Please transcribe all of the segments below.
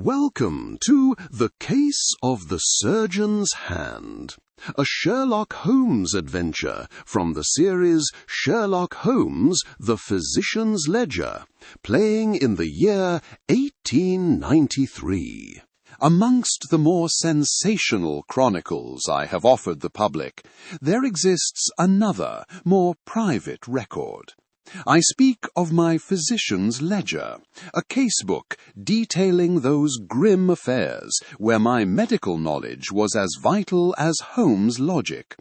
Welcome to The Case of the Surgeon's Hand, a Sherlock Holmes adventure from the series Sherlock Holmes, the Physician's Ledger, playing in the year 1893. Amongst the more sensational chronicles I have offered the public, there exists another, more private record. I speak of my physician's ledger, a casebook detailing those grim affairs where my medical knowledge was as vital as Holmes' logic.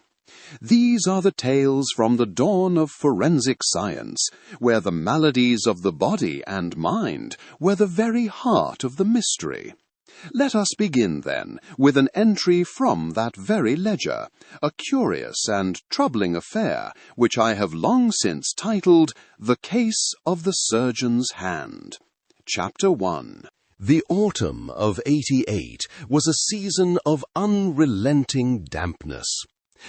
These are the tales from the dawn of forensic science, where the maladies of the body and mind were the very heart of the mystery. Let us begin, then, with an entry from that very ledger, a curious and troubling affair which I have long since titled The Case of the Surgeon's Hand. Chapter 1. The autumn of '88 was a season of unrelenting dampness.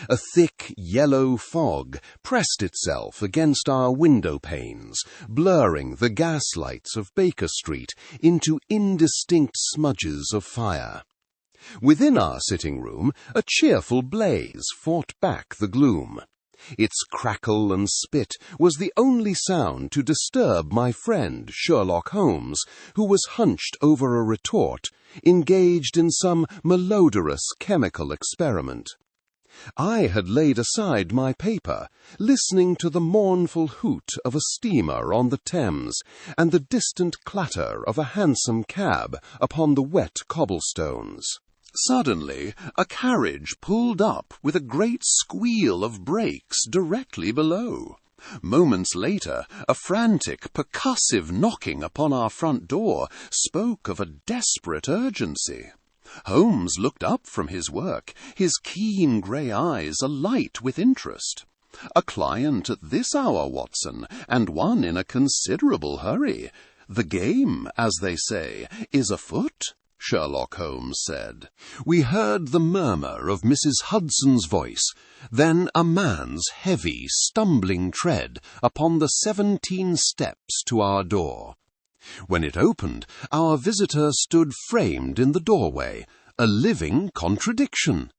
A thick yellow fog pressed itself against our window panes, blurring the gaslights of Baker Street into indistinct smudges of fire. Within our sitting room, a cheerful blaze fought back the gloom. Its crackle and spit was the only sound to disturb my friend Sherlock Holmes, who was hunched over a retort, engaged in some malodorous chemical experiment. I had laid aside my paper, listening to the mournful hoot of a steamer on the Thames and the distant clatter of a hansom cab upon the wet cobblestones. Suddenly, a carriage pulled up with a great squeal of brakes directly below. Moments later, a frantic, percussive knocking upon our front door spoke of a desperate urgency. Holmes looked up from his work, his keen grey eyes alight with interest. "A client at this hour, Watson, and one in a considerable hurry. The game, as they say, is afoot," Sherlock Holmes said. We heard the murmur of Mrs. Hudson's voice, then a man's heavy, stumbling tread upon the 17 steps to our door. When it opened, our visitor stood framed in the doorway, a living contradiction.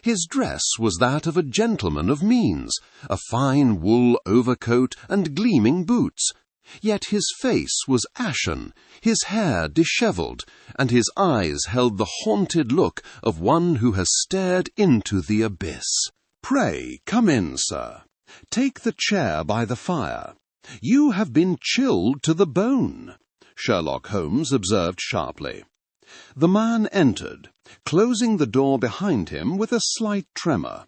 His dress was that of a gentleman of means, a fine wool overcoat and gleaming boots. Yet his face was ashen, his hair dishevelled, and his eyes held the haunted look of one who has stared into the abyss. "Pray, come in, sir. Take the chair by the fire. You have been chilled to the bone," Sherlock Holmes observed sharply. The man entered, closing the door behind him with a slight tremor.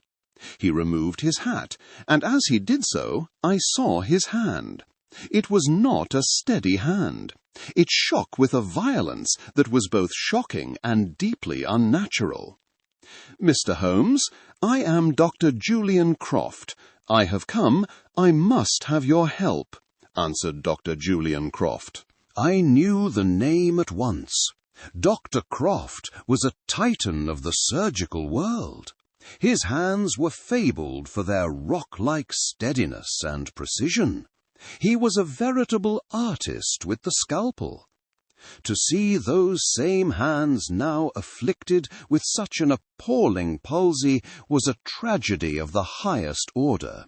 He removed his hat, and as he did so, I saw his hand. It was not a steady hand. It shook with a violence that was both shocking and deeply unnatural. "Mr. Holmes, I am Dr. Julian Croft. I have come. I must have your help," answered Dr. Julian Croft. I knew the name at once. Dr. Croft was a titan of the surgical world. His hands were fabled for their rock-like steadiness and precision. He was a veritable artist with the scalpel. To see those same hands now afflicted with such an appalling palsy was a tragedy of the highest order.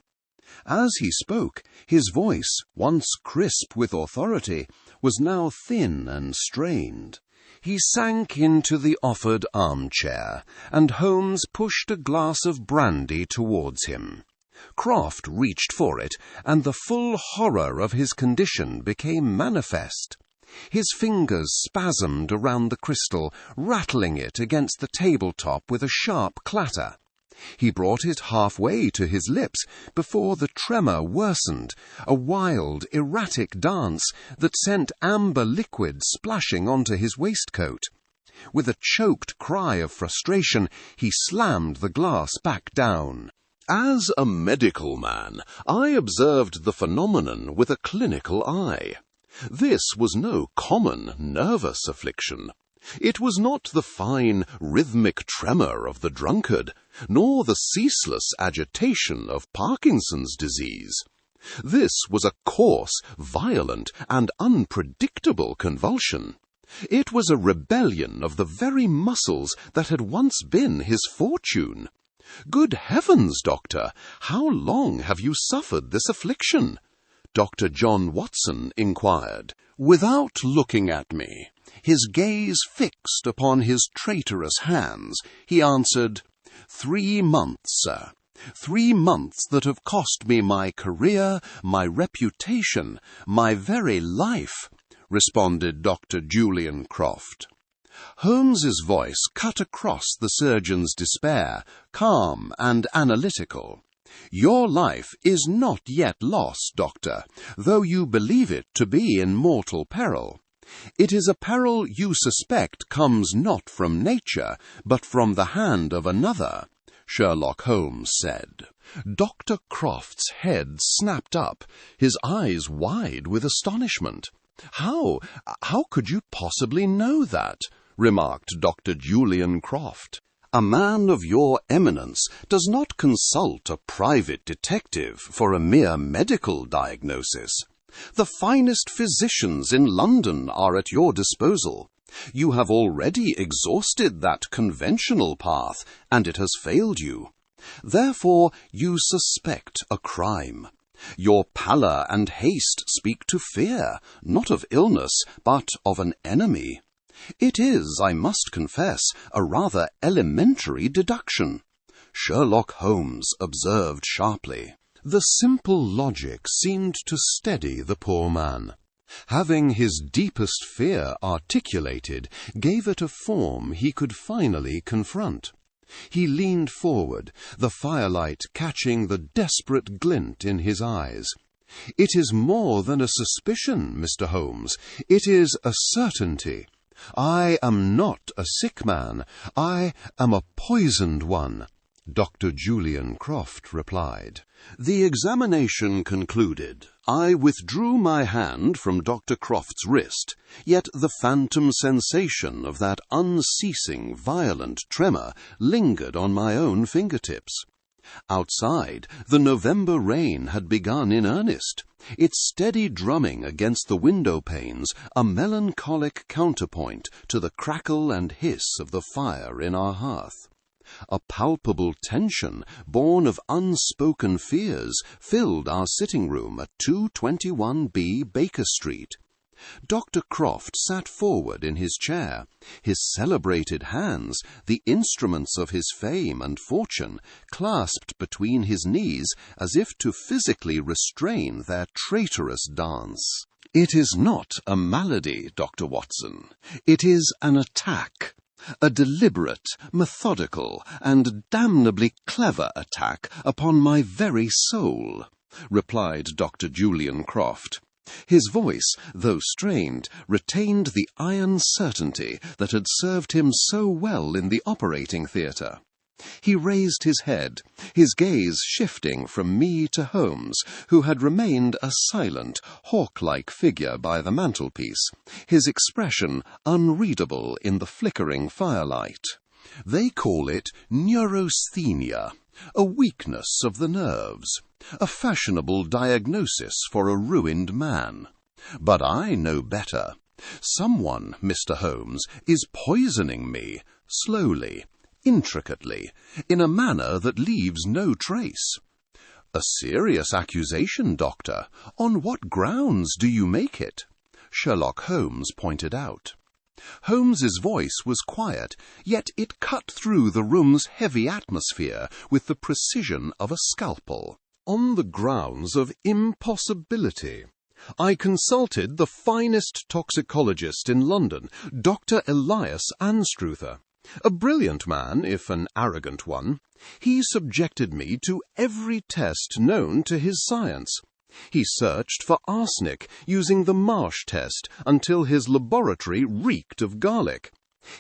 As he spoke, his voice, once crisp with authority, was now thin and strained. He sank into the offered armchair, and Holmes pushed a glass of brandy towards him. Croft reached for it, and the full horror of his condition became manifest. His fingers spasmed around the crystal, rattling it against the tabletop with a sharp clatter. He brought it halfway to his lips before the tremor worsened, a wild, erratic dance that sent amber liquid splashing onto his waistcoat. With a choked cry of frustration, he slammed the glass back down. As a medical man, I observed the phenomenon with a clinical eye. This was no common nervous affliction. It was not the fine, rhythmic tremor of the drunkard, nor the ceaseless agitation of Parkinson's disease. This was a coarse, violent, and unpredictable convulsion. It was a rebellion of the very muscles that had once been his fortune. "Good heavens, Doctor, how long have you suffered this affliction?" Dr. John Watson inquired, without looking at me. His gaze fixed upon his traitorous hands, he answered, 3 months, sir. 3 months that have cost me my career, my reputation, my very life, responded Dr. Julian Croft. Holmes's voice cut across the surgeon's despair, calm and analytical. "Your life is not yet lost, Doctor, though you believe it to be in mortal peril. It is a peril you suspect comes not from nature, but from the hand of another," Sherlock Holmes said. Dr. Croft's head snapped up, his eyes wide with astonishment. How could you possibly know that?" remarked Dr. Julian Croft. "A man of your eminence does not consult a private detective for a mere medical diagnosis. The finest physicians in London are at your disposal. You have already exhausted that conventional path, and it has failed you. Therefore, you suspect a crime. Your pallor and haste speak to fear, not of illness, but of an enemy. It is, I must confess, a rather elementary deduction," Sherlock Holmes observed sharply. The simple logic seemed to steady the poor man. Having his deepest fear articulated gave it a form he could finally confront. He leaned forward, the firelight catching the desperate glint in his eyes. "It is more than a suspicion, Mr. Holmes. It is a certainty. I am not a sick man. I am a poisoned one," Dr. Julian Croft replied. The examination concluded. I withdrew my hand from Dr. Croft's wrist, yet the phantom sensation of that unceasing, violent tremor lingered on my own fingertips. Outside, the November rain had begun in earnest, its steady drumming against the window panes a melancholic counterpoint to the crackle and hiss of the fire in our hearth. A palpable tension, born of unspoken fears, filled our sitting-room at 221B Baker Street. Dr. Croft sat forward in his chair, his celebrated hands, the instruments of his fame and fortune, clasped between his knees as if to physically restrain their traitorous dance. "It is not a malady, Dr. Watson. It is an attack. A deliberate, methodical, and damnably clever attack upon my very soul," replied Dr. Julian Croft. His voice, though strained, retained the iron certainty that had served him so well in the operating theatre. He raised his head, his gaze shifting from me to Holmes, who had remained a silent, hawk-like figure by the mantelpiece, his expression unreadable in the flickering firelight. "They call it neurasthenia, a weakness of the nerves, a fashionable diagnosis for a ruined man. But I know better. Someone, Mr. Holmes, is poisoning me, slowly, intricately, in a manner that leaves no trace." "A serious accusation, Doctor. On what grounds do you make it?" Sherlock Holmes pointed out. Holmes's voice was quiet, yet it cut through the room's heavy atmosphere with the precision of a scalpel. "On the grounds of impossibility. I consulted the finest toxicologist in London, Dr. Elias Anstruther. A brilliant man, if an arrogant one. He subjected me to every test known to his science. He searched for arsenic using the Marsh test until his laboratory reeked of garlic.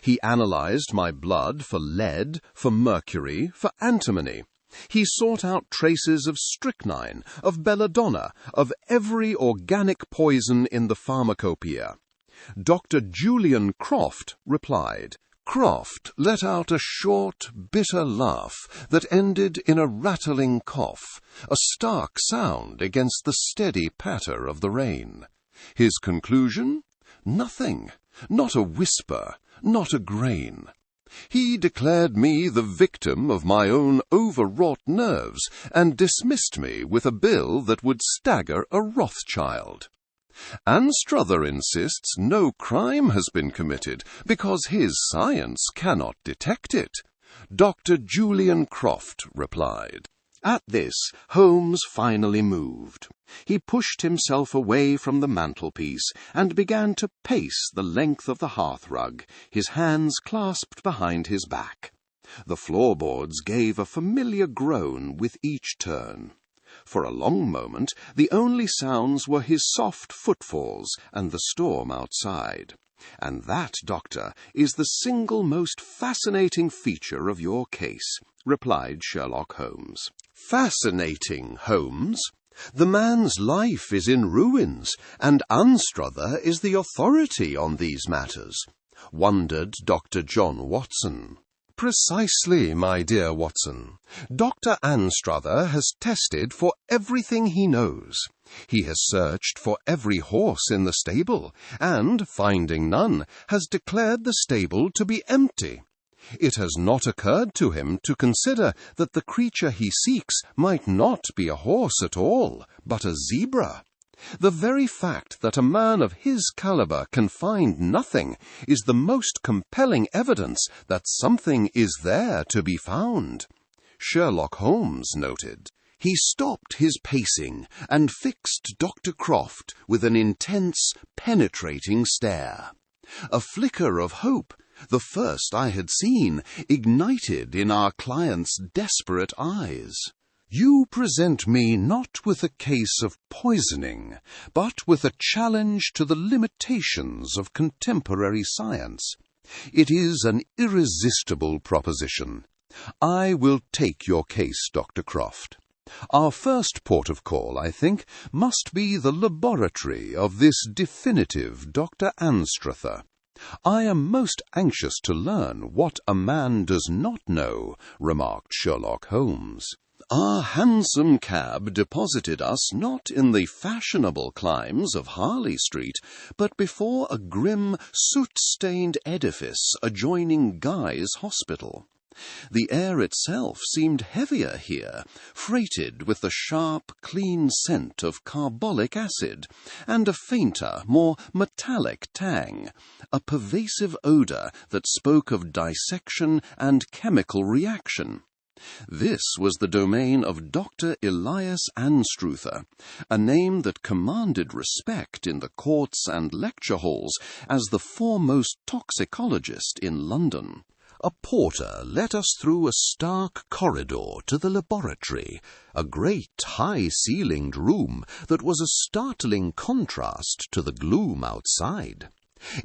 He analyzed my blood for lead, for mercury, for antimony. He sought out traces of strychnine, of belladonna, of every organic poison in the pharmacopoeia. Dr. Julian Croft replied. Croft let out a short, bitter laugh that ended in a rattling cough, a stark sound against the steady patter of the rain. His conclusion? Nothing. Not a whisper, not a grain. He declared me the victim of my own overwrought nerves, and dismissed me with a bill that would stagger a Rothschild. Anstruther insists no crime has been committed, because his science cannot detect it. Dr. Julian Croft replied. At this, Holmes finally moved. He pushed himself away from the mantelpiece and began to pace the length of the hearthrug, his hands clasped behind his back. The floorboards gave a familiar groan with each turn. For a long moment, the only sounds were his soft footfalls and the storm outside. And that, Doctor, is the single most fascinating feature of your case, replied Sherlock Holmes. Fascinating, Holmes? The man's life is in ruins, and Anstruther is the authority on these matters, wondered Dr. John Watson. Precisely, my dear Watson. Dr. Anstruther has tested for everything he knows. He has searched for every horse in the stable, and, finding none, has declared the stable to be empty. It has not occurred to him to consider that the creature he seeks might not be a horse at all, but a zebra. The very fact that a man of his caliber can find nothing is the most compelling evidence that something is there to be found. Sherlock Holmes noted. He stopped his pacing and fixed Dr. Croft with an intense, penetrating stare. A flicker of hope, the first I had seen, ignited in our client's desperate eyes. You present me not with a case of poisoning, but with a challenge to the limitations of contemporary science. It is an irresistible proposition. I will take your case, Dr. Croft. Our first port of call, I think, must be the laboratory of this definitive Dr. Anstruther. I am most anxious to learn what a man does not know, remarked Sherlock Holmes. Our hansom cab deposited us not in the fashionable climes of Harley Street, but before a grim, soot-stained edifice adjoining Guy's Hospital. The air itself seemed heavier here, freighted with the sharp, clean scent of carbolic acid, and a fainter, more metallic tang, a pervasive odour that spoke of dissection and chemical reaction. This was the domain of Dr. Elias Anstruther, a name that commanded respect in the courts and lecture halls as the foremost toxicologist in London. A porter led us through a stark corridor to the laboratory, a great high-ceilinged room that was a startling contrast to the gloom outside.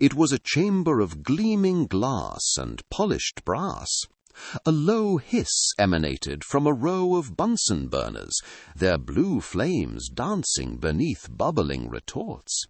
It was a chamber of gleaming glass and polished brass. A low hiss emanated from a row of Bunsen burners, their blue flames dancing beneath bubbling retorts.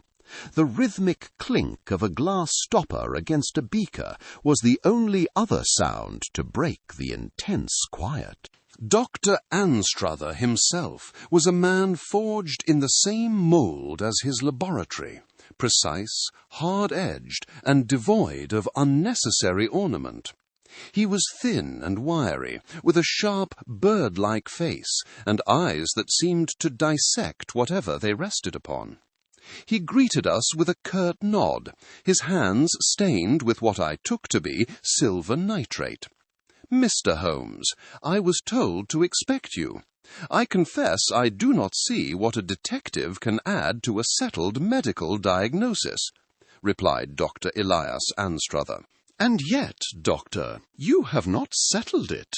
The rhythmic clink of a glass stopper against a beaker was the only other sound to break the intense quiet. Dr. Anstruther himself was a man forged in the same mould as his laboratory, precise, hard-edged, and devoid of unnecessary ornament. He was thin and wiry, with a sharp, bird-like face, and eyes that seemed to dissect whatever they rested upon. He greeted us with a curt nod, his hands stained with what I took to be silver nitrate. "Mr. Holmes, I was told to expect you. I confess I do not see what a detective can add to a settled medical diagnosis," replied Dr. Elias Anstruther. "And yet, Doctor, you have not settled it.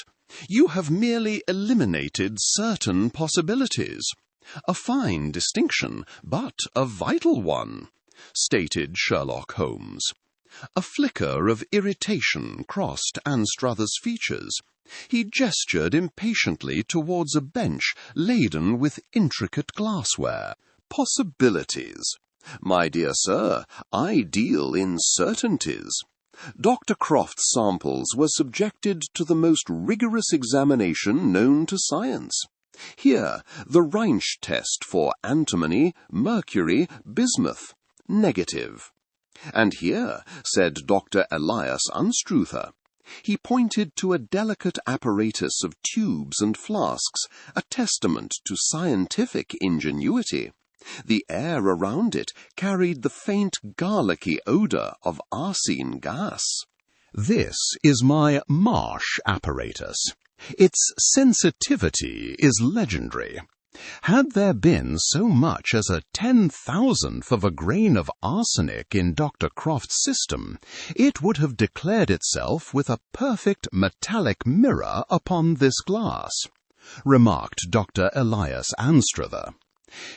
You have merely eliminated certain possibilities. A fine distinction, but a vital one," stated Sherlock Holmes. A flicker of irritation crossed Anstruther's features. He gestured impatiently towards a bench laden with intricate glassware. "Possibilities. My dear sir, I deal in certainties. Dr. Croft's samples were subjected to the most rigorous examination known to science. Here, the Reinsch test for antimony, mercury, bismuth. Negative. "And here," said Dr. Elias Anstruther. He pointed to a delicate apparatus of tubes and flasks, a testament to scientific ingenuity. The air around it carried the faint garlicky odour of arsine gas. "This is my Marsh apparatus. Its sensitivity is legendary. Had there been so much as a 10,000th of a grain of arsenic in Dr. Croft's system, it would have declared itself with a perfect metallic mirror upon this glass," remarked Dr. Elias Anstruther.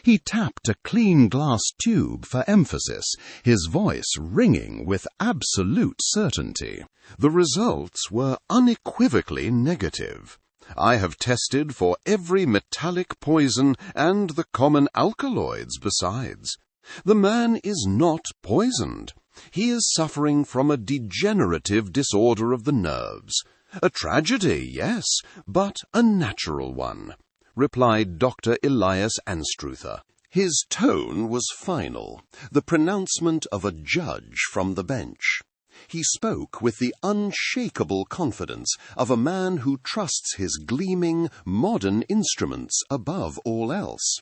He tapped a clean glass tube for emphasis, his voice ringing with absolute certainty. "The results were unequivocally negative. I have tested for every metallic poison and the common alkaloids besides. The man is not poisoned. He is suffering from a degenerative disorder of the nerves. A tragedy, yes, but a natural one," replied Dr. Elias Anstruther. His tone was final, the pronouncement of a judge from the bench. He spoke with the unshakable confidence of a man who trusts his gleaming, modern instruments above all else.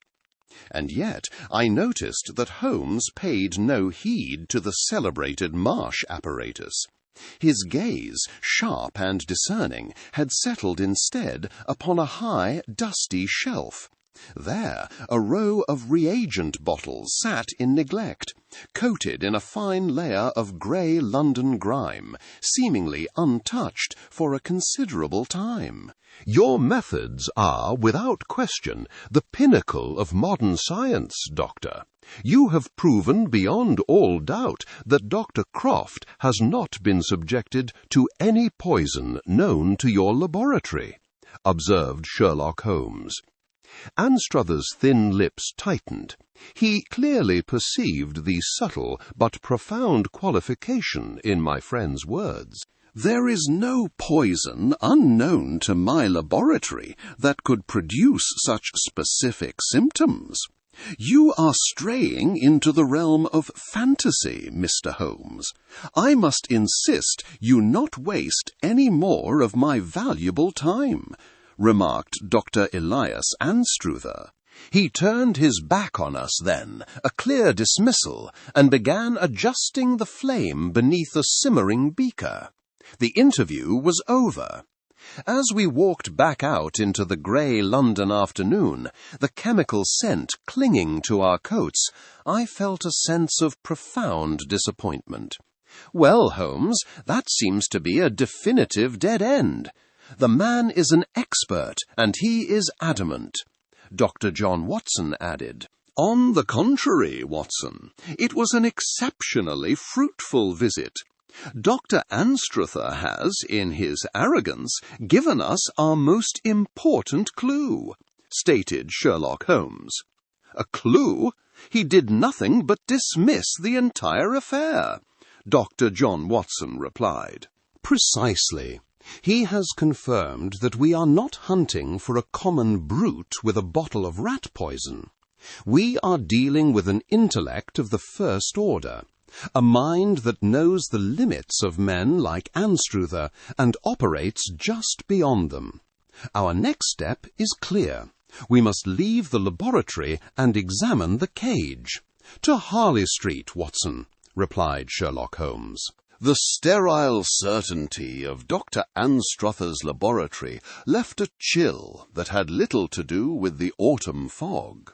And yet I noticed that Holmes paid no heed to the celebrated Marsh apparatus. His gaze, sharp and discerning, had settled instead upon a high, dusty shelf. There a row of reagent bottles sat in neglect, coated in a fine layer of grey London grime, seemingly untouched for a considerable time. "Your methods are, without question, the pinnacle of modern science, Doctor. You have proven beyond all doubt that Dr. Croft has not been subjected to any poison known to your laboratory," observed Sherlock Holmes. Anstruther's thin lips tightened. He clearly perceived the subtle but profound qualification in my friend's words. "There is no poison unknown to my laboratory that could produce such specific symptoms. You are straying into the realm of fantasy, Mr. Holmes. I must insist you not waste any more of my valuable time," remarked Dr. Elias Anstruther. He turned his back on us then, a clear dismissal, and began adjusting the flame beneath a simmering beaker. The interview was over. As we walked back out into the grey London afternoon, the chemical scent clinging to our coats, I felt a sense of profound disappointment. "Well, Holmes, that seems to be a definitive dead end. The man is an expert, and he is adamant," Dr. John Watson added. "On the contrary, Watson, it was an exceptionally fruitful visit. Dr. Anstruther has, in his arrogance, given us our most important clue," stated Sherlock Holmes. "A clue? He did nothing but dismiss the entire affair," Dr. John Watson replied. "Precisely. He has confirmed that we are not hunting for a common brute with a bottle of rat poison. We are dealing with an intellect of the first order, a mind that knows the limits of men like Anstruther and operates just beyond them. Our next step is clear. We must leave the laboratory and examine the cage." "To Harley Street, Watson," replied Sherlock Holmes. The sterile certainty of Dr. Anstruther's laboratory left a chill that had little to do with the autumn fog.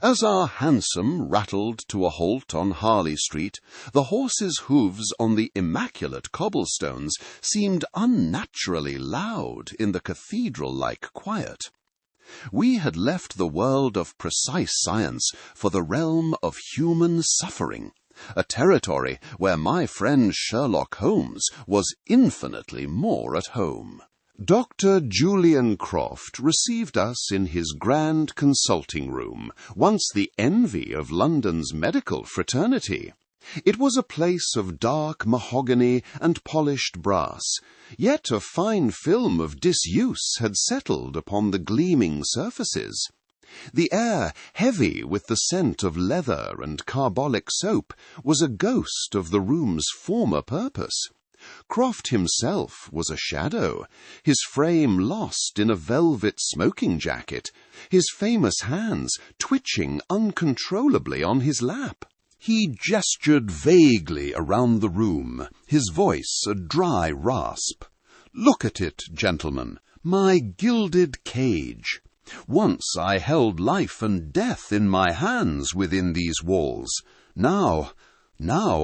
As our hansom rattled to a halt on Harley Street, the horse's hoofs on the immaculate cobblestones seemed unnaturally loud in the cathedral-like quiet. We had left the world of precise science for the realm of human suffering, a territory where my friend Sherlock Holmes was infinitely more at home. Dr. Julian Croft received us in his grand consulting room, once the envy of London's medical fraternity. It was a place of dark mahogany and polished brass, yet a fine film of disuse had settled upon the gleaming surfaces. The air, heavy with the scent of leather and carbolic soap, was a ghost of the room's former purpose. Croft himself was a shadow, his frame lost in a velvet smoking jacket, his famous hands twitching uncontrollably on his lap. He gestured vaguely around the room, his voice a dry rasp. "Look at it, gentlemen, my gilded cage. Once I held life and death in my hands within these walls. Now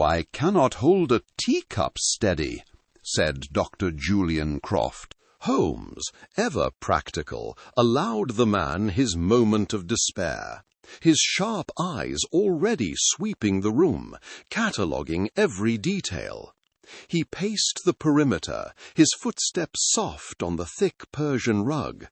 I cannot hold a teacup steady," said Dr. Julian Croft. Holmes, ever practical, allowed the man his moment of despair, his sharp eyes already sweeping the room, cataloguing every detail. He paced the perimeter, his footsteps soft on the thick Persian rug,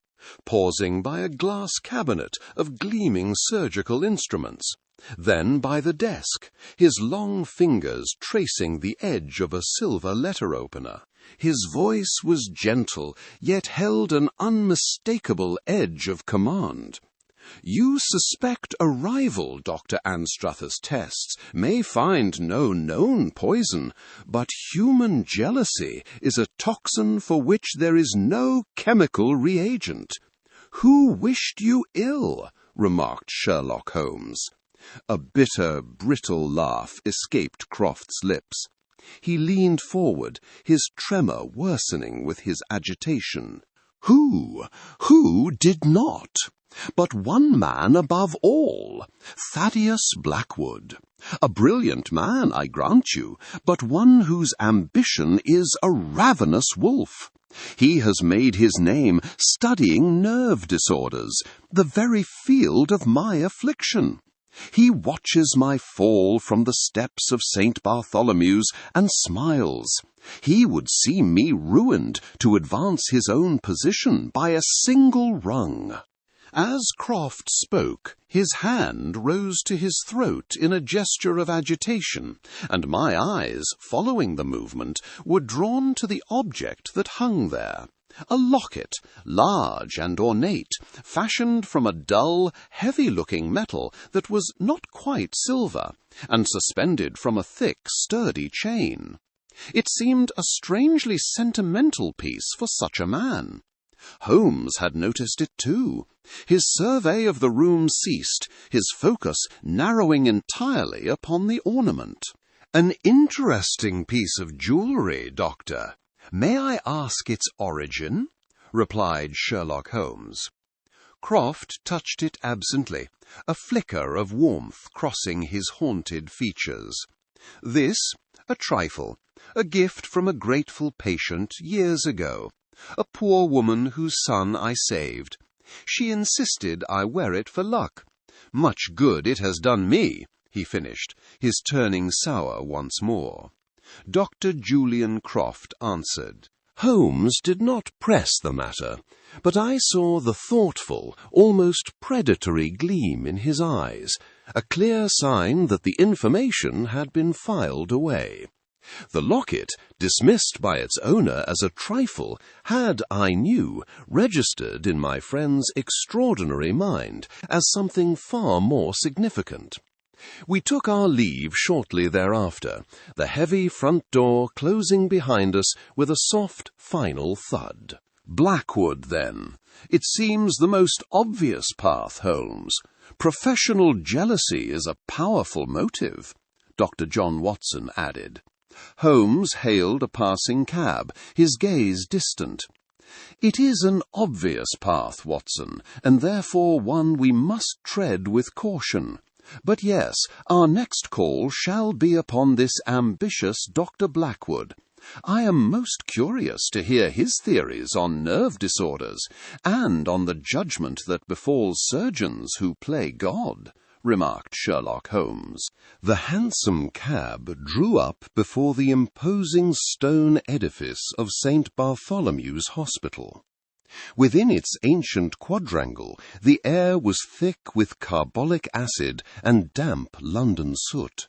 pausing by a glass cabinet of gleaming surgical instruments, then by the desk, his long fingers tracing the edge of a silver letter-opener. His voice was gentle, yet held an unmistakable edge of command. "You suspect a rival, Dr. Anstruther's tests may find no known poison, but human jealousy is a toxin for which there is no chemical reagent. Who wished you ill?" remarked Sherlock Holmes. A bitter, brittle laugh escaped Croft's lips. He leaned forward, his tremor worsening with his agitation. Who did not? But one man above all, Thaddeus Blackwood. A brilliant man, I grant you, but one whose ambition is a ravenous wolf. He has made his name studying nerve disorders, the very field of my affliction. He watches my fall from the steps of St. Bartholomew's and smiles. He would see me ruined to advance his own position by a single rung. As Croft spoke, his hand rose to his throat in a gesture of agitation, and my eyes, following the movement, were drawn to the object that hung there. A locket, large and ornate, fashioned from a dull, heavy-looking metal that was not quite silver, and suspended from a thick, sturdy chain. It seemed a strangely sentimental piece for such a man. Holmes had noticed it too. His survey of the room ceased, his focus narrowing entirely upon the ornament. "An interesting piece of jewellery, Doctor. May I ask its origin?" replied Sherlock Holmes. Croft touched it absently, a flicker of warmth crossing his haunted features. "This, a trifle, a gift from a grateful patient years ago, a poor woman whose son I saved. She insisted I wear it for luck. Much good it has done me," he finished, his turning sour once more. Dr. Julian Croft answered. Holmes did not press the matter, but I saw the thoughtful, almost predatory gleam in his eyes, a clear sign that the information had been filed away. The locket, dismissed by its owner as a trifle, had, I knew, registered in my friend's extraordinary mind as something far more significant. We took our leave shortly thereafter, the heavy front door closing behind us with a soft, final thud. Blackwood, then. It seems the most obvious path, Holmes. Professional jealousy is a powerful motive, Dr. John Watson added. Holmes hailed a passing cab, his gaze distant. "It is an obvious path, Watson, and therefore one we must tread with caution. But yes, our next call shall be upon this ambitious Dr. Blackwood. I am most curious to hear his theories on nerve disorders, and on the judgment that befalls surgeons who play God," remarked Sherlock Holmes. The handsome cab drew up before the imposing stone edifice of St. Bartholomew's Hospital. Within its ancient quadrangle, the air was thick with carbolic acid and damp London soot.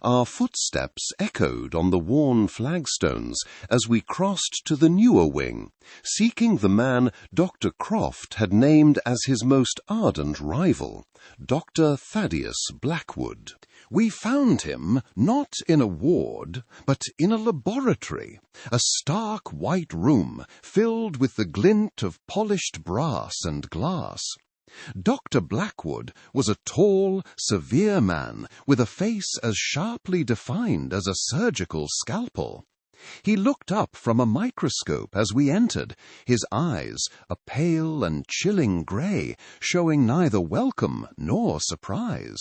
Our footsteps echoed on the worn flagstones as we crossed to the newer wing, seeking the man Dr. Croft had named as his most ardent rival, Dr. Thaddeus Blackwood. We found him not in a ward, but in a laboratory, a stark white room filled with the glint of polished brass and glass. Dr. Blackwood was a tall, severe man with a face as sharply defined as a surgical scalpel. He looked up from a microscope as we entered, his eyes a pale and chilling grey, showing neither welcome nor surprise.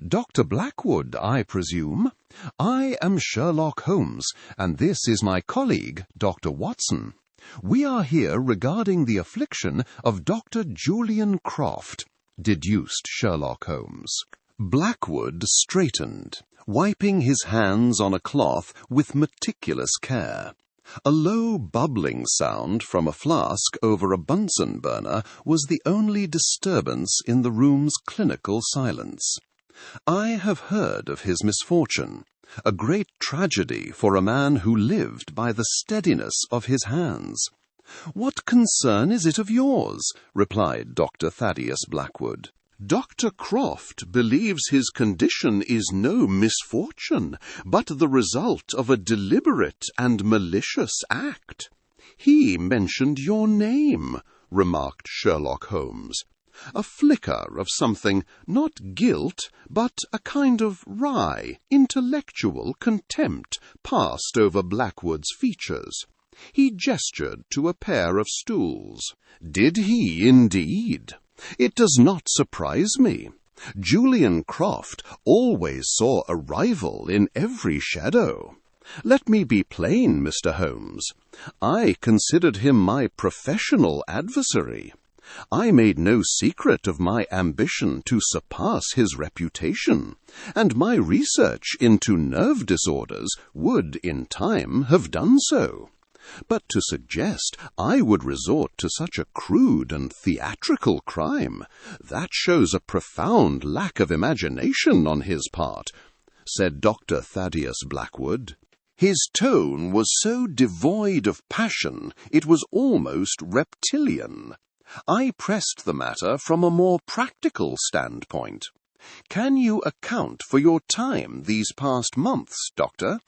"Dr. Blackwood, I presume? I am Sherlock Holmes, and this is my colleague, Dr. Watson. We are here regarding the affliction of Dr. Julian Croft," deduced Sherlock Holmes. Blackwood straightened, wiping his hands on a cloth with meticulous care. A low bubbling sound from a flask over a Bunsen burner was the only disturbance in the room's clinical silence. "I have heard of his misfortune. A great tragedy for a man who lived by the steadiness of his hands." "What concern is it of yours?" replied Dr. Thaddeus Blackwood. "Dr. Croft believes his condition is no misfortune, but the result of a deliberate and malicious act." "He mentioned your name," remarked Sherlock Holmes. A flicker of something, not guilt, but a kind of wry, intellectual contempt passed over Blackwood's features. He gestured to a pair of stools. "Did he, indeed? It does not surprise me. Julian Croft always saw a rival in every shadow. Let me be plain, Mr. Holmes. I considered him my professional adversary. I made no secret of my ambition to surpass his reputation, and my research into nerve disorders would, in time, have done so. But to suggest I would resort to such a crude and theatrical crime, that shows a profound lack of imagination on his part," said Dr. Thaddeus Blackwood. His tone was so devoid of passion it was almost reptilian. I pressed the matter from a more practical standpoint. "Can you account for your time these past months, Doctor?"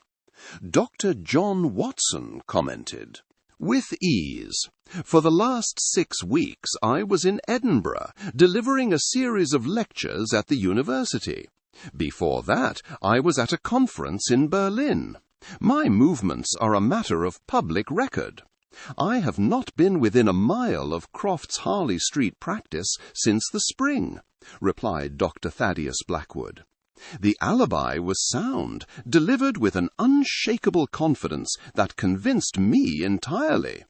Dr. John Watson commented. "With ease. For the last 6 weeks I was in Edinburgh, delivering a series of lectures at the university. Before that I was at a conference in Berlin. My movements are a matter of public record. I have not been within a mile of Croft's Harley Street practice since the spring," replied Dr. Thaddeus Blackwood. "The alibi was sound, delivered with an unshakable confidence that convinced me entirely."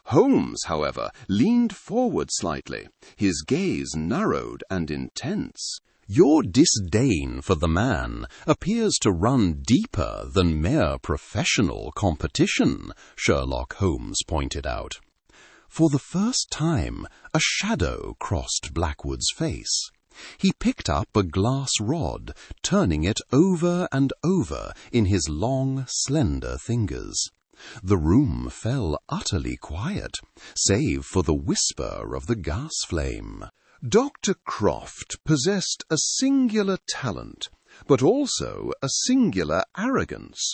Holmes, however, leaned forward slightly, his gaze narrowed and intense. "Your disdain for the man appears to run deeper than mere professional competition," Sherlock Holmes pointed out. For the first time, a shadow crossed Blackwood's face. He picked up a glass rod, turning it over and over in his long, slender fingers. The room fell utterly quiet, save for the whisper of the gas flame. Dr. Croft possessed a singular talent, but also a singular arrogance.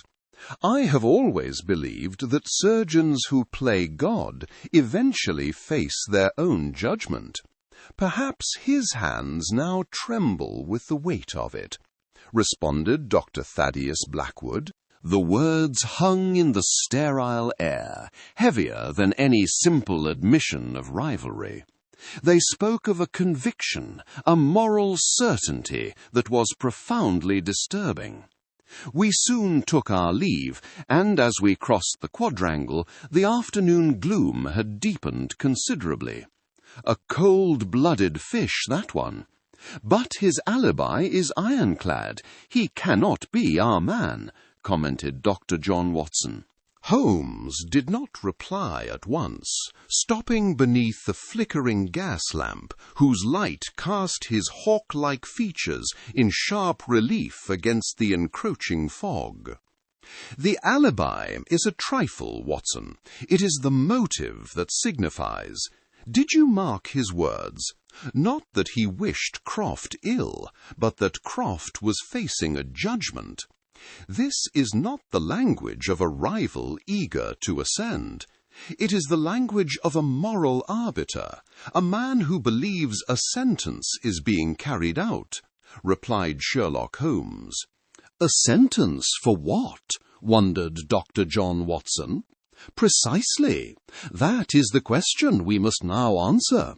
I have always believed that surgeons who play God eventually face their own judgment. Perhaps his hands now tremble with the weight of it, responded Dr. Thaddeus Blackwood. The words hung in the sterile air, heavier than any simple admission of rivalry. They spoke of a conviction, a moral certainty that was profoundly disturbing. We soon took our leave, and as we crossed the quadrangle, the afternoon gloom had deepened considerably. A cold-blooded fish, that one. But his alibi is ironclad. He cannot be our man, commented Dr. John Watson. Holmes did not reply at once, stopping beneath the flickering gas lamp, whose light cast his hawk-like features in sharp relief against the encroaching fog. "The alibi is a trifle, Watson. It is the motive that signifies. Did you mark his words? Not that he wished Croft ill, but that Croft was facing a judgment. This is not the language of a rival eager to ascend. It is the language of a moral arbiter, a man who believes a sentence is being carried out," replied Sherlock Holmes. "A sentence for what?" wondered Dr. John Watson. "Precisely. That is the question we must now answer.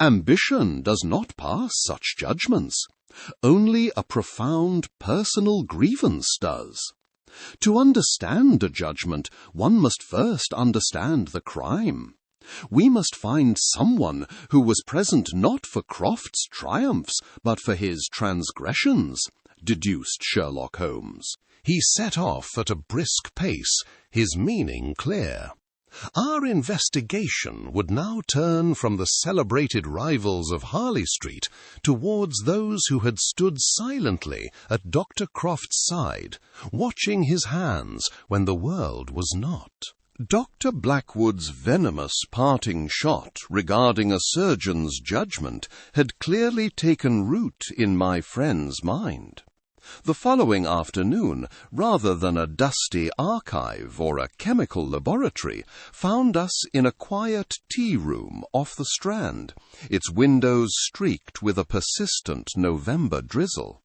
Ambition does not pass such judgments. Only a profound personal grievance does. To understand a judgment, one must first understand the crime. We must find someone who was present not for Croft's triumphs, but for his transgressions," deduced Sherlock Holmes. He set off at a brisk pace, his meaning clear. Our investigation would now turn from the celebrated rivals of Harley Street towards those who had stood silently at Dr. Croft's side, watching his hands when the world was not. Dr. Blackwood's venomous parting shot regarding a surgeon's judgment had clearly taken root in my friend's mind. The following afternoon, rather than a dusty archive or a chemical laboratory, found us in a quiet tea-room off the Strand, its windows streaked with a persistent November drizzle.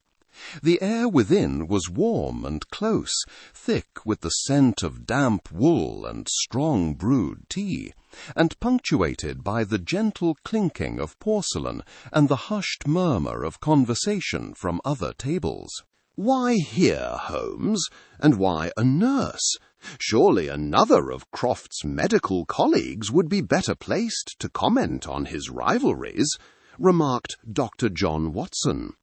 The air within was warm and close, thick with the scent of damp wool and strong brewed tea, and punctuated by the gentle clinking of porcelain and the hushed murmur of conversation from other tables. "Why here, Holmes? And why a nurse? Surely another of Croft's medical colleagues would be better placed to comment on his rivalries," remarked Dr. John Watson.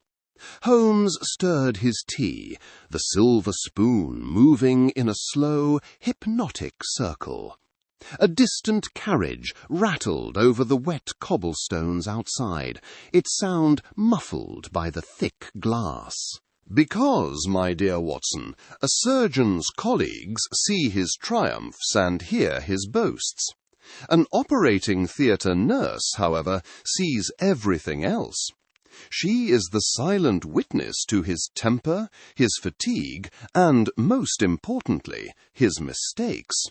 Holmes stirred his tea, the silver spoon moving in a slow, hypnotic circle. A distant carriage rattled over the wet cobblestones outside, its sound muffled by the thick glass. "Because, my dear Watson, a surgeon's colleagues see his triumphs and hear his boasts. An operating theatre nurse, however, sees everything else. She is the silent witness to his temper, his fatigue, and, most importantly, his mistakes.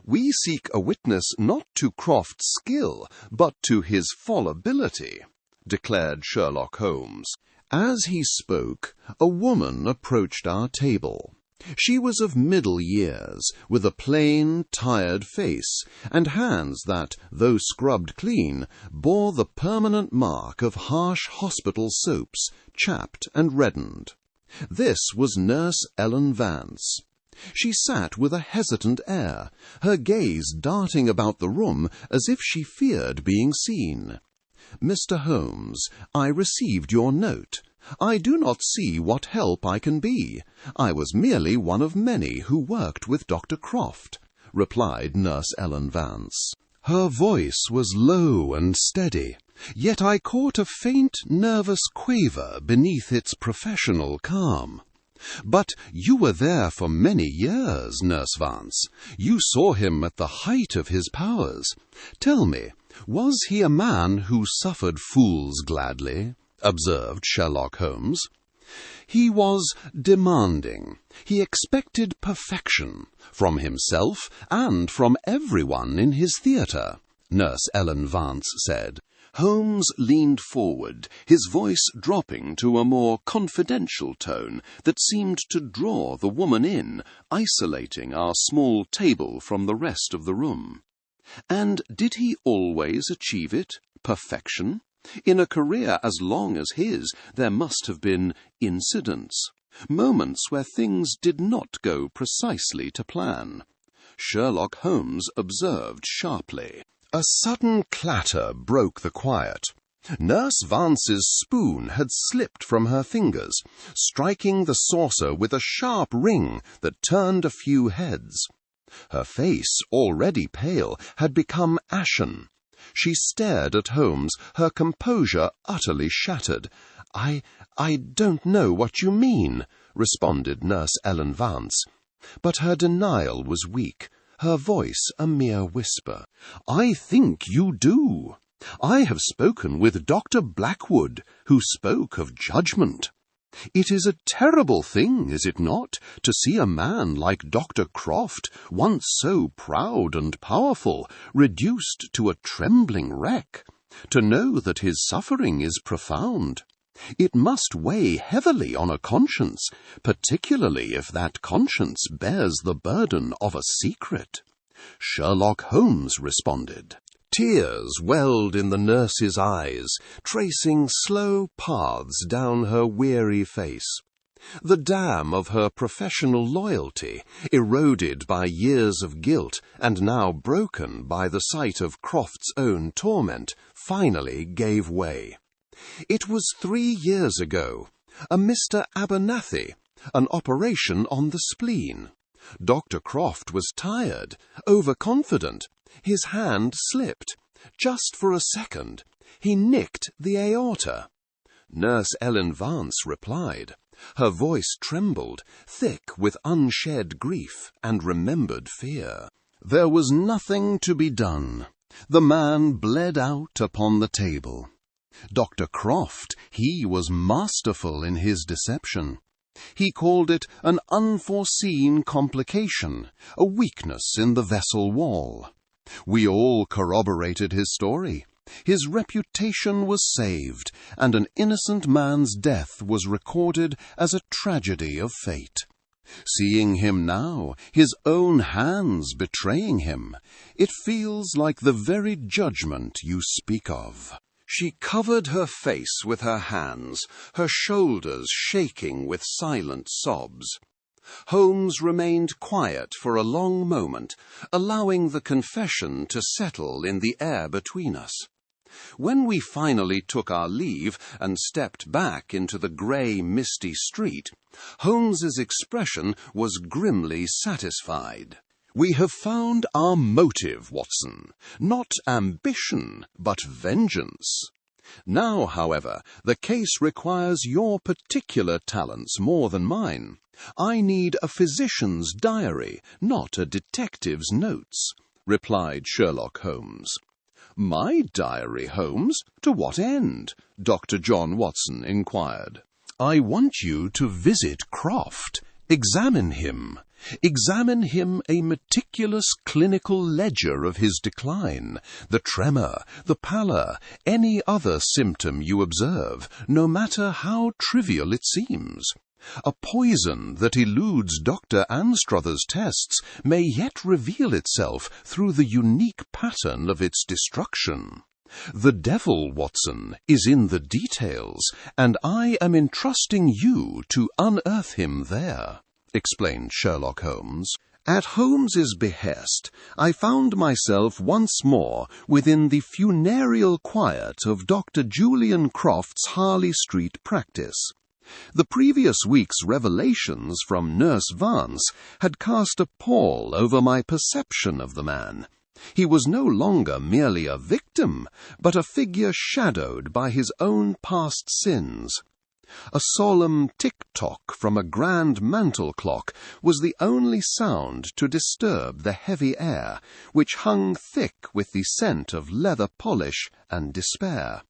We seek a witness not to Croft's skill, but to his fallibility," declared Sherlock Holmes. As he spoke, a woman approached our table. She was of middle years, with a plain, tired face, and hands that, though scrubbed clean, bore the permanent mark of harsh hospital soaps, chapped and reddened. This was Nurse Ellen Vance. She sat with a hesitant air, her gaze darting about the room as if she feared being seen. "Mr. Holmes, I received your note. I do not see what help I can be. I was merely one of many who worked with Dr. Croft," replied Nurse Ellen Vance. Her voice was low and steady, yet I caught a faint, nervous quaver beneath its professional calm. "But you were there for many years, Nurse Vance. You saw him at the height of his powers. Tell me, was he a man who suffered fools gladly?" observed Sherlock Holmes. "He was demanding. He expected perfection, from himself and from everyone in his theatre," Nurse Ellen Vance said. Holmes leaned forward, his voice dropping to a more confidential tone that seemed to draw the woman in, isolating our small table from the rest of the room. "And did he always achieve it? Perfection? In a career as long as his, there must have been incidents, moments where things did not go precisely to plan," Sherlock Holmes observed sharply. A sudden clatter broke the quiet. Nurse Vance's spoon had slipped from her fingers, striking the saucer with a sharp ring that turned a few heads. Her face, already pale, had become ashen. She stared at Holmes, her composure utterly shattered. I don't know what you mean," responded Nurse Ellen Vance. But her denial was weak, her voice a mere whisper. "I think you do. I have spoken with Dr. Blackwood, who spoke of judgment. It is a terrible thing, is it not, to see a man like Dr. Croft, once so proud and powerful, reduced to a trembling wreck, to know that his suffering is profound. It must weigh heavily on a conscience, particularly if that conscience bears the burden of a secret." Sherlock Holmes responded. Tears welled in the nurse's eyes, tracing slow paths down her weary face. The dam of her professional loyalty, eroded by years of guilt and now broken by the sight of Croft's own torment, finally gave way. It was 3 years ago, a Mr. Abernathy, an operation on the spleen. Dr. Croft was tired, overconfident. His hand slipped. Just for a second, he nicked the aorta. Nurse Ellen Vance replied. Her voice trembled, thick with unshed grief and remembered fear. There was nothing to be done. The man bled out upon the table. Dr. Croft, he was masterful in his deception. He called it an unforeseen complication, a weakness in the vessel wall. We all corroborated his story. His reputation was saved, and an innocent man's death was recorded as a tragedy of fate. Seeing him now, his own hands betraying him, it feels like the very judgment you speak of. She covered her face with her hands, her shoulders shaking with silent sobs. Holmes remained quiet for a long moment, allowing the confession to settle in the air between us. When we finally took our leave and stepped back into the grey, misty street, Holmes's expression was grimly satisfied. "We have found our motive, Watson. Not ambition, but vengeance. Now, however, the case requires your particular talents more than mine. I need a physician's diary, not a detective's notes," replied Sherlock Holmes. "My diary, Holmes? To what end?" Dr. John Watson inquired. "I want you to visit Croft. Examine him a meticulous clinical ledger of his decline, the tremor, the pallor, any other symptom you observe, no matter how trivial it seems. A poison that eludes Dr. Anstruther's tests may yet reveal itself through the unique pattern of its destruction. The devil, Watson, is in the details, and I am entrusting you to unearth him there," explained Sherlock Holmes. At Holmes's behest, I found myself once more within the funereal quiet of Dr. Julian Croft's Harley Street practice. The previous week's revelations from Nurse Vance had cast a pall over my perception of the man. He was no longer merely a victim, but a figure shadowed by his own past sins. A solemn tick-tock from a grand mantel clock was the only sound to disturb the heavy air, which hung thick with the scent of leather polish and despair.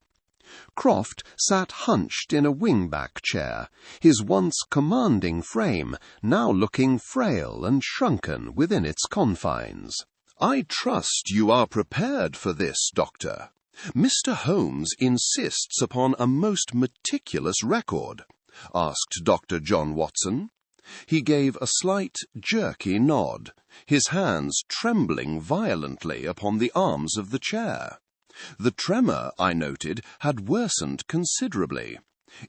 Croft sat hunched in a wing-back chair, his once commanding frame now looking frail and shrunken within its confines. "I trust you are prepared for this, Doctor. Mr. Holmes insists upon a most meticulous record," asked Dr. John Watson. He gave a slight, jerky nod, his hands trembling violently upon the arms of the chair. The tremor, I noted, had worsened considerably.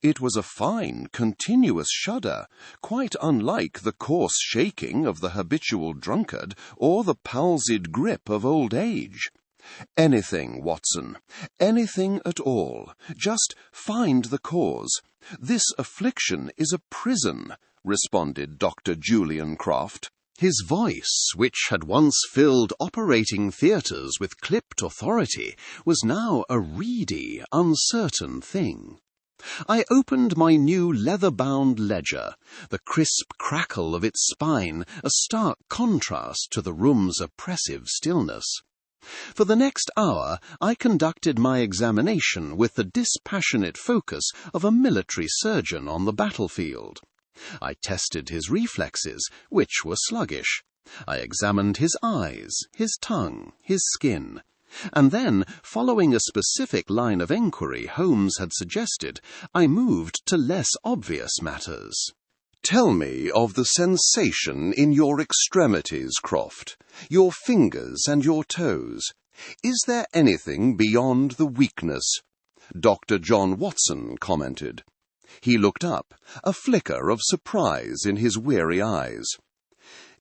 It was a fine, continuous shudder, quite unlike the coarse shaking of the habitual drunkard or the palsied grip of old age. "Anything, Watson, anything at all. Just find the cause. This affliction is a prison," responded Dr. Julian Croft. His voice, which had once filled operating theatres with clipped authority, was now a reedy, uncertain thing. I opened my new leather-bound ledger, the crisp crackle of its spine a stark contrast to the room's oppressive stillness. For the next hour I conducted my examination with the dispassionate focus of a military surgeon on the battlefield. I tested his reflexes, which were sluggish. I examined his eyes, his tongue, his skin. And then, following a specific line of enquiry Holmes had suggested, I moved to less obvious matters. Tell me of the sensation in your extremities, Croft, your fingers and your toes. Is there anything beyond the weakness? Dr. John Watson commented. He looked up, a flicker of surprise in his weary eyes.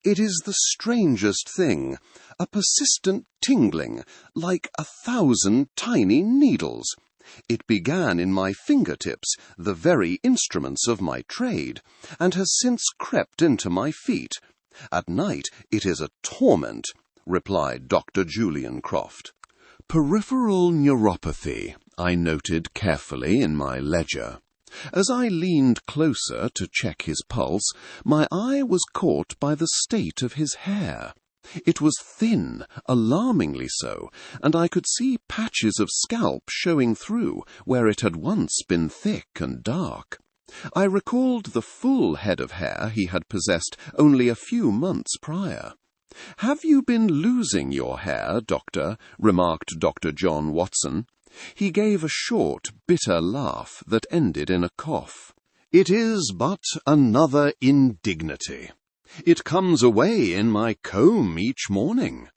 It is the strangest thing, a persistent tingling, like 1,000 tiny needles. It began in my fingertips, the very instruments of my trade, and has since crept into my feet. At night it is a torment, replied Dr. Julian Croft. Peripheral neuropathy, I noted carefully in my ledger. As I leaned closer to check his pulse, my eye was caught by the state of his hair. It was thin, alarmingly so, and I could see patches of scalp showing through where it had once been thick and dark. I recalled the full head of hair he had possessed only a few months prior. "Have you been losing your hair, Doctor?" remarked Dr. John Watson. He gave a short, bitter laugh that ended in a cough. "It is but another indignity. It comes away in my comb each morning.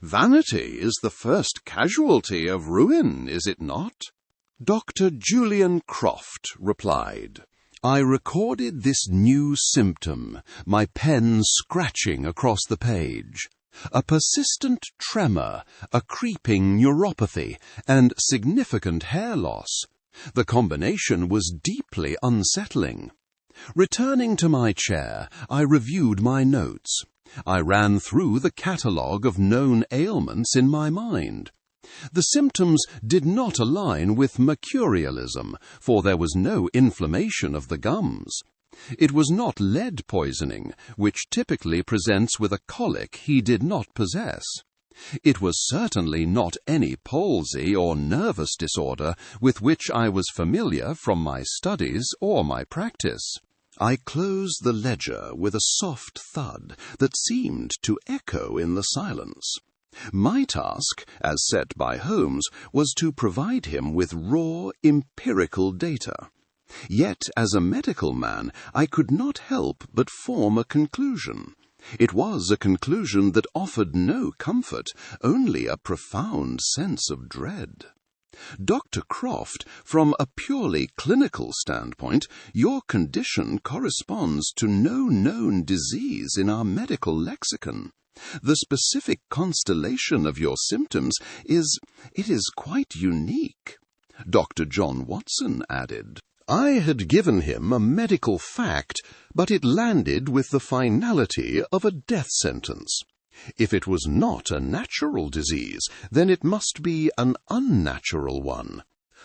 Vanity is the first casualty of ruin, is it not?" Dr. Julian Croft replied. I recorded this new symptom, my pen scratching across the page. A persistent tremor, a creeping neuropathy, and significant hair loss. The combination was deeply unsettling. Returning to my chair, I reviewed my notes. I ran through the catalogue of known ailments in my mind. The symptoms did not align with mercurialism, for there was no inflammation of the gums. It was not lead poisoning, which typically presents with a colic he did not possess. It was certainly not any palsy or nervous disorder with which I was familiar from my studies or my practice. I closed the ledger with a soft thud that seemed to echo in the silence. My task, as set by Holmes, was to provide him with raw, empirical data. Yet, as a medical man, I could not help but form a conclusion. It was a conclusion that offered no comfort, only a profound sense of dread. Dr. Croft, from a purely clinical standpoint, your condition corresponds to no known disease in our medical lexicon. The specific constellation of your symptoms is quite unique. Dr. John Watson added. I had given him a medical fact, but it landed with the finality of a death sentence. If it was not a natural disease, then it must be an unnatural one.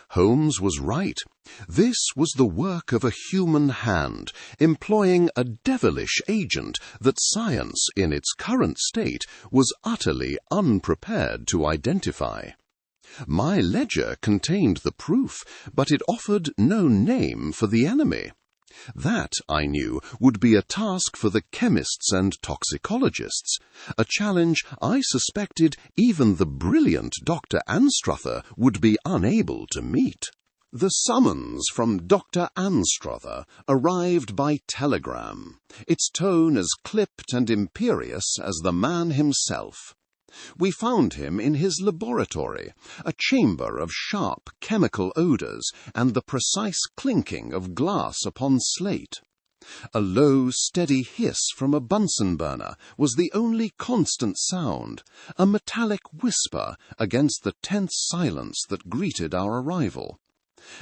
Holmes was right. This was the work of a human hand, employing a devilish agent that science, in its current state, was utterly unprepared to identify. My ledger contained the proof, but it offered no name for the enemy. That, I knew, would be a task for the chemists and toxicologists, a challenge I suspected even the brilliant Dr. Anstruther would be unable to meet. The summons from Dr. Anstruther arrived by telegram, its tone as clipped and imperious as the man himself. We found him in his laboratory, a chamber of sharp chemical odours and the precise clinking of glass upon slate. A low, steady hiss from a Bunsen burner was the only constant sound, a metallic whisper against the tense silence that greeted our arrival.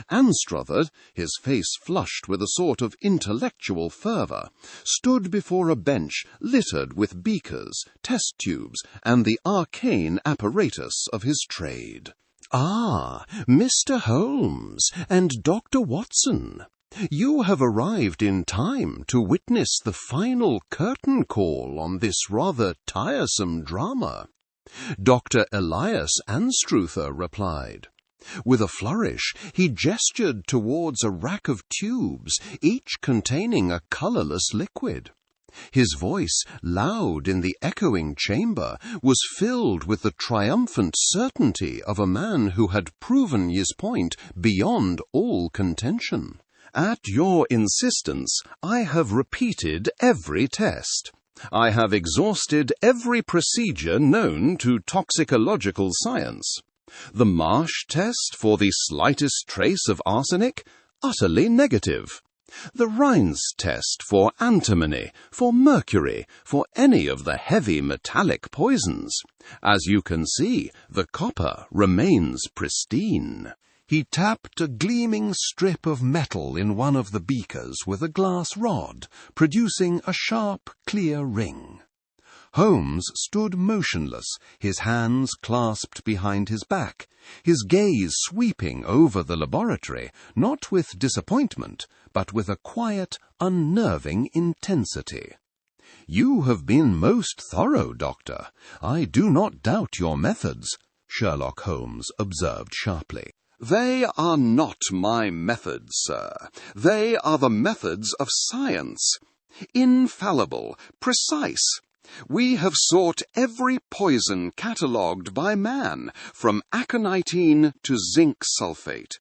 Anstruther, his face flushed with a sort of intellectual fervour, stood before a bench littered with beakers, test tubes, and the arcane apparatus of his trade. "Ah, Mr. Holmes and Dr. Watson, you have arrived in time to witness the final curtain call on this rather tiresome drama," Dr. Elias Anstruther replied. With a flourish, he gestured towards a rack of tubes, each containing a colourless liquid. His voice, loud in the echoing chamber, was filled with the triumphant certainty of a man who had proven his point beyond all contention. "At your insistence, I have repeated every test. I have exhausted every procedure known to toxicological science. The Marsh test for the slightest trace of arsenic? Utterly negative. The Rhines test for antimony, for mercury, for any of the heavy metallic poisons. As you can see, the copper remains pristine." He tapped a gleaming strip of metal in one of the beakers with a glass rod, producing a sharp, clear ring. Holmes stood motionless, his hands clasped behind his back, his gaze sweeping over the laboratory, not with disappointment, but with a quiet, unnerving intensity. "You have been most thorough, Doctor. I do not doubt your methods," Sherlock Holmes observed sharply. "They are not my methods, sir. They are the methods of science. Infallible, precise. We have sought every poison catalogued by man, from aconitine to zinc sulfate.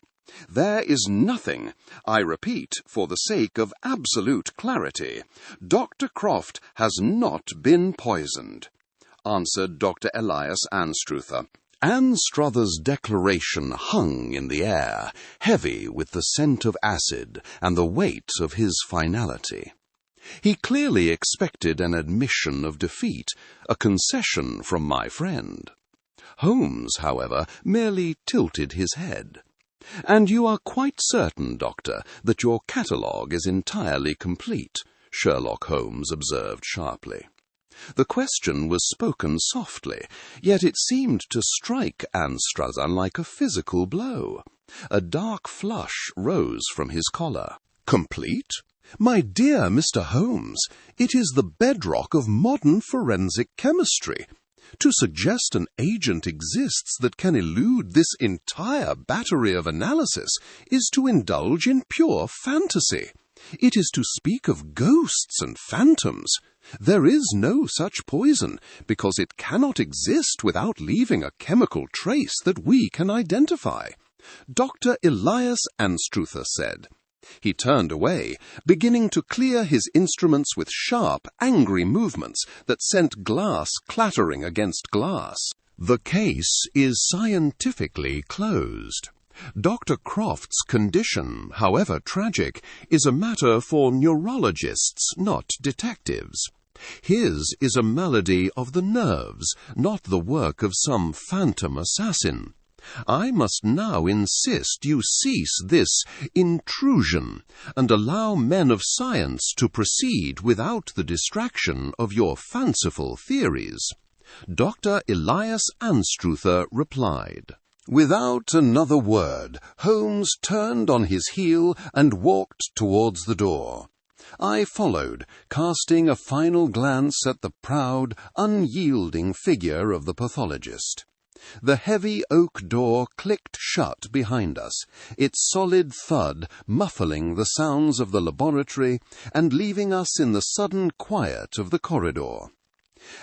There is nothing, I repeat, for the sake of absolute clarity. Dr. Croft has not been poisoned," answered Dr. Elias Anstruther. Anstruther's declaration hung in the air, heavy with the scent of acid and the weight of his finality. He clearly expected an admission of defeat, a concession from my friend. Holmes, however, merely tilted his head. "And you are quite certain, Doctor, that your catalogue is entirely complete?" Sherlock Holmes observed sharply. The question was spoken softly, yet it seemed to strike Anstruther like a physical blow. A dark flush rose from his collar. "Complete? My dear Mr. Holmes, it is the bedrock of modern forensic chemistry. To suggest an agent exists that can elude this entire battery of analysis is to indulge in pure fantasy. It is to speak of ghosts and phantoms. There is no such poison, because it cannot exist without leaving a chemical trace that we can identify," Dr. Elias Anstruther said. He turned away, beginning to clear his instruments with sharp, angry movements that sent glass clattering against glass. "The case is scientifically closed. Dr. Croft's condition, however tragic, is a matter for neurologists, not detectives. His is a malady of the nerves, not the work of some phantom assassin. I must now insist you cease this intrusion and allow men of science to proceed without the distraction of your fanciful theories." Dr. Elias Anstruther replied. Without another word, Holmes turned on his heel and walked towards the door. I followed, casting a final glance at the proud, unyielding figure of the pathologist. The heavy oak door clicked shut behind us, its solid thud muffling the sounds of the laboratory and leaving us in the sudden quiet of the corridor.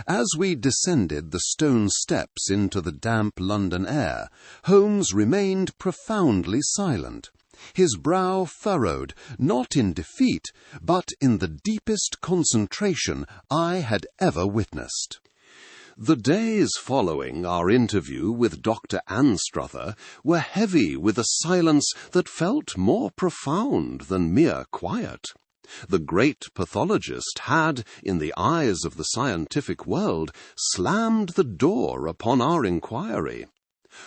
As we descended the stone steps into the damp London air, Holmes remained profoundly silent, his brow furrowed, not in defeat, but in the deepest concentration I had ever witnessed. The days following our interview with Dr. Anstruther were heavy with a silence that felt more profound than mere quiet. The great pathologist had, in the eyes of the scientific world, slammed the door upon our inquiry.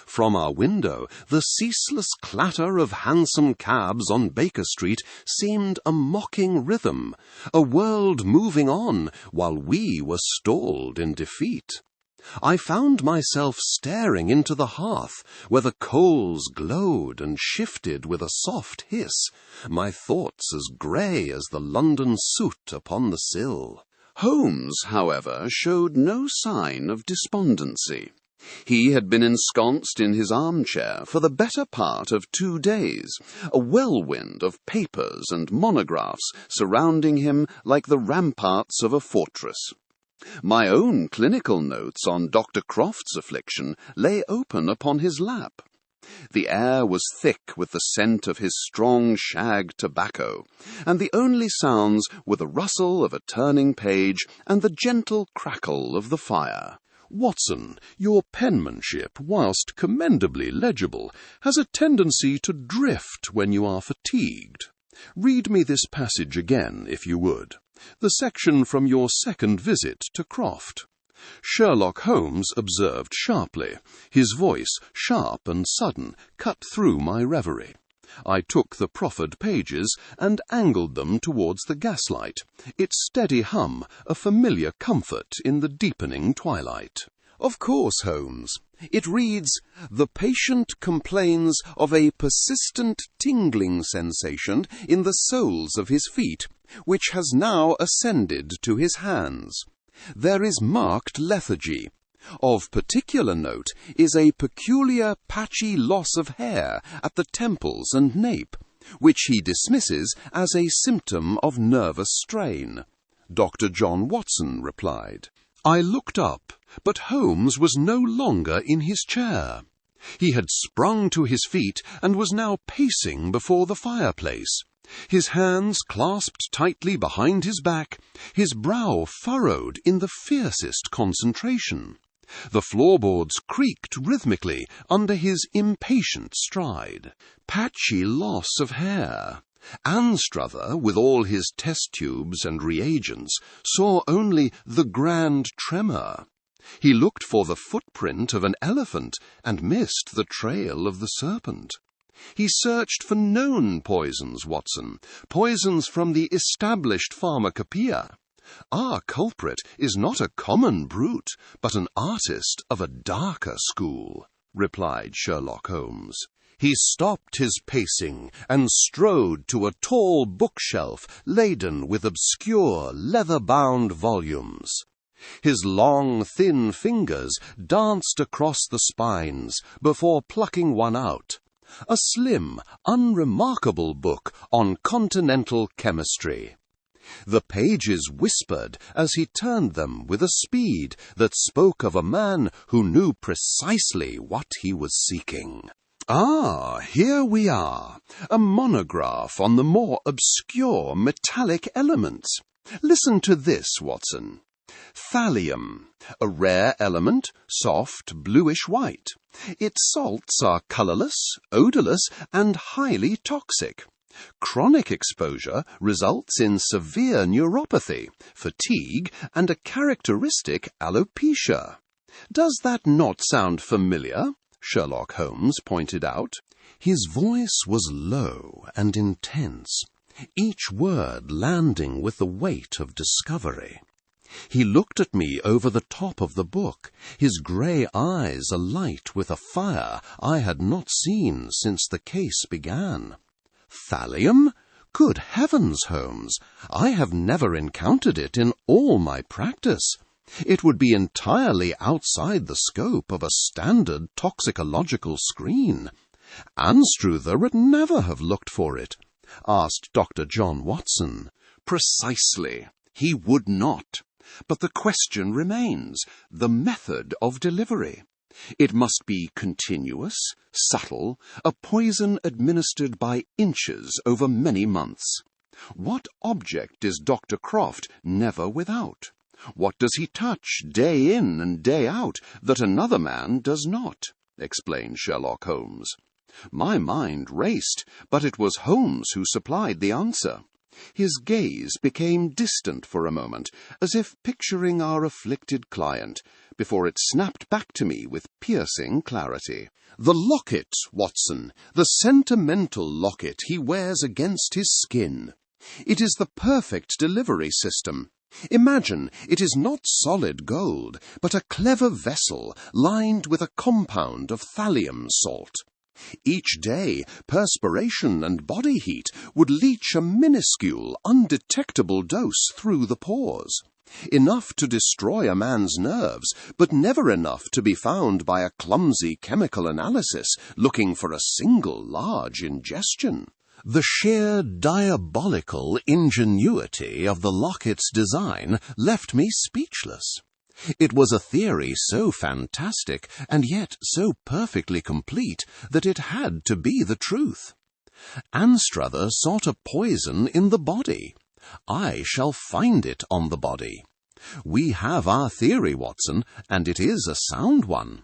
From our window, the ceaseless clatter of hansom cabs on Baker Street seemed a mocking rhythm, a world moving on while we were stalled in defeat. I found myself staring into the hearth, where the coals glowed and shifted with a soft hiss, my thoughts as grey as the London soot upon the sill. Holmes, however, showed no sign of despondency. He had been ensconced in his armchair for the better part of 2 days, a whirlwind of papers and monographs surrounding him like the ramparts of a fortress. My own clinical notes on Dr. Croft's affliction lay open upon his lap. The air was thick with the scent of his strong shag tobacco, and the only sounds were the rustle of a turning page and the gentle crackle of the fire. Watson, your penmanship, whilst commendably legible, has a tendency to drift when you are fatigued. Read me this passage again, if you would, the section from your second visit to Croft. Sherlock Holmes observed sharply. His voice, sharp and sudden, cut through my reverie. I took the proffered pages and angled them towards the gaslight, its steady hum a familiar comfort in the deepening twilight. Of course, Holmes. It reads, "The patient complains of a persistent tingling sensation in the soles of his feet, which has now ascended to his hands. There is marked lethargy. Of particular note is a peculiar patchy loss of hair at the temples and nape, which he dismisses as a symptom of nervous strain." Dr. John Watson replied. I looked up, but Holmes was no longer in his chair. He had sprung to his feet and was now pacing before the fireplace, his hands clasped tightly behind his back, his brow furrowed in the fiercest concentration. The floorboards creaked rhythmically under his impatient stride. Patchy loss of hair. Anstruther, with all his test tubes and reagents, saw only the grand tremor. He looked for the footprint of an elephant and missed the trail of the serpent. He searched for known poisons, Watson, poisons from the established pharmacopoeia. Our culprit is not a common brute, but an artist of a darker school, replied Sherlock Holmes. He stopped his pacing and strode to a tall bookshelf laden with obscure, leather-bound volumes. His long, thin fingers danced across the spines before plucking one out. A slim, unremarkable book on continental chemistry. The pages whispered as he turned them with a speed that spoke of a man who knew precisely what he was seeking. Ah, here we are, a monograph on the more obscure metallic elements. Listen to this, Watson. Thallium, a rare element, soft, bluish-white. Its salts are colourless, odourless, and highly toxic. Chronic exposure results in severe neuropathy, fatigue, and a characteristic alopecia. Does that not sound familiar? Sherlock Holmes pointed out. His voice was low and intense, each word landing with the weight of discovery. He looked at me over the top of the book, his grey eyes alight with a fire I had not seen since the case began. Thallium? Good heavens, Holmes! I have never encountered it in all my practice. It would be entirely outside the scope of a standard toxicological screen. Anstruther would never have looked for it, asked Dr. John Watson. Precisely. He would not. But the question remains, the method of delivery. It must be continuous, subtle, a poison administered by inches over many months. What object is Dr. Croft never without? What does he touch day in and day out that another man does not? Explained Sherlock Holmes. My mind raced, but it was Holmes who supplied the answer. His gaze became distant for a moment, as if picturing our afflicted client, before it snapped back to me with piercing clarity. "The locket, Watson, the sentimental locket he wears against his skin. It is the perfect delivery system. Imagine, it is not solid gold, but a clever vessel lined with a compound of thallium salt. Each day, perspiration and body heat would leach a minuscule, undetectable dose through the pores. Enough to destroy a man's nerves, but never enough to be found by a clumsy chemical analysis looking for a single large ingestion." The sheer diabolical ingenuity of the locket's design left me speechless. It was a theory so fantastic and yet so perfectly complete that it had to be the truth. Anstruther sought a poison in the body. I shall find it on the body. We have our theory, Watson, and it is a sound one.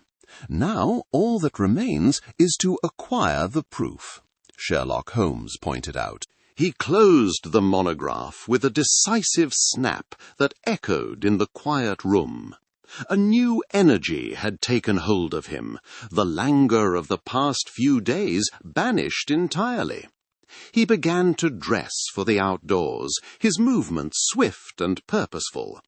Now all that remains is to acquire the proof," Sherlock Holmes pointed out. He closed the monograph with a decisive snap that echoed in the quiet room. A new energy had taken hold of him, the languor of the past few days banished entirely. He began to dress for the outdoors, his movements swift and purposeful.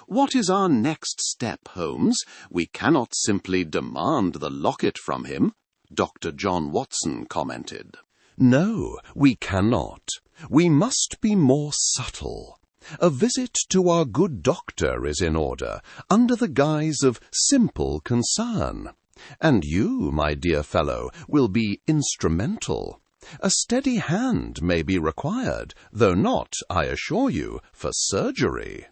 "What is our next step, Holmes? We cannot simply demand the locket from him," Dr. John Watson commented. "No, we cannot. We must be more subtle. A visit to our good doctor is in order, under the guise of simple concern. And you, my dear fellow, will be instrumental. A steady hand may be required, though not, I assure you, for surgery."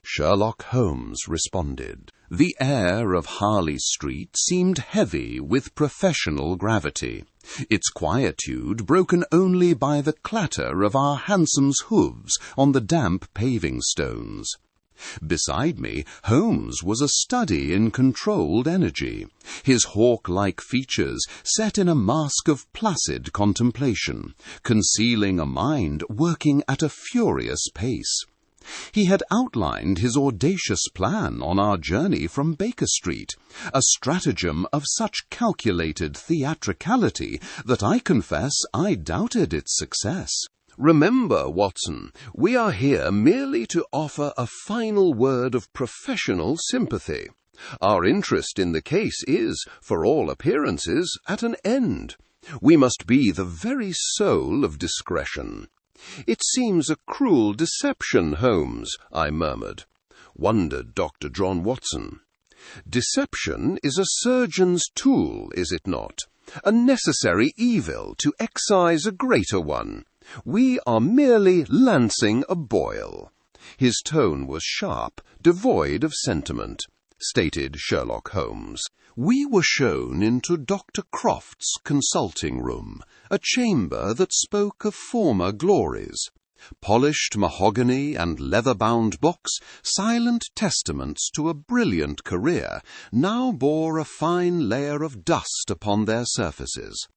Sherlock Holmes responded. The air of Harley Street seemed heavy with professional gravity, its quietude broken only by the clatter of our hansom's hooves on the damp paving stones. Beside me, Holmes was a study in controlled energy, his hawk-like features set in a mask of placid contemplation, concealing a mind working at a furious pace. He had outlined his audacious plan on our journey from Baker Street, a stratagem of such calculated theatricality that I confess I doubted its success. "Remember, Watson, we are here merely to offer a final word of professional sympathy. Our interest in the case is, for all appearances, at an end. We must be the very soul of discretion." "It seems a cruel deception, Holmes," I murmured. Wondered Dr. John Watson. "Deception is a surgeon's tool, is it not? A necessary evil to excise a greater one. We are merely lancing a boil." His tone was sharp, devoid of sentiment, stated Sherlock Holmes. We were shown into Dr. Croft's consulting room, a chamber that spoke of former glories. Polished mahogany and leather-bound books, silent testaments to a brilliant career, now bore a fine layer of dust upon their surfaces.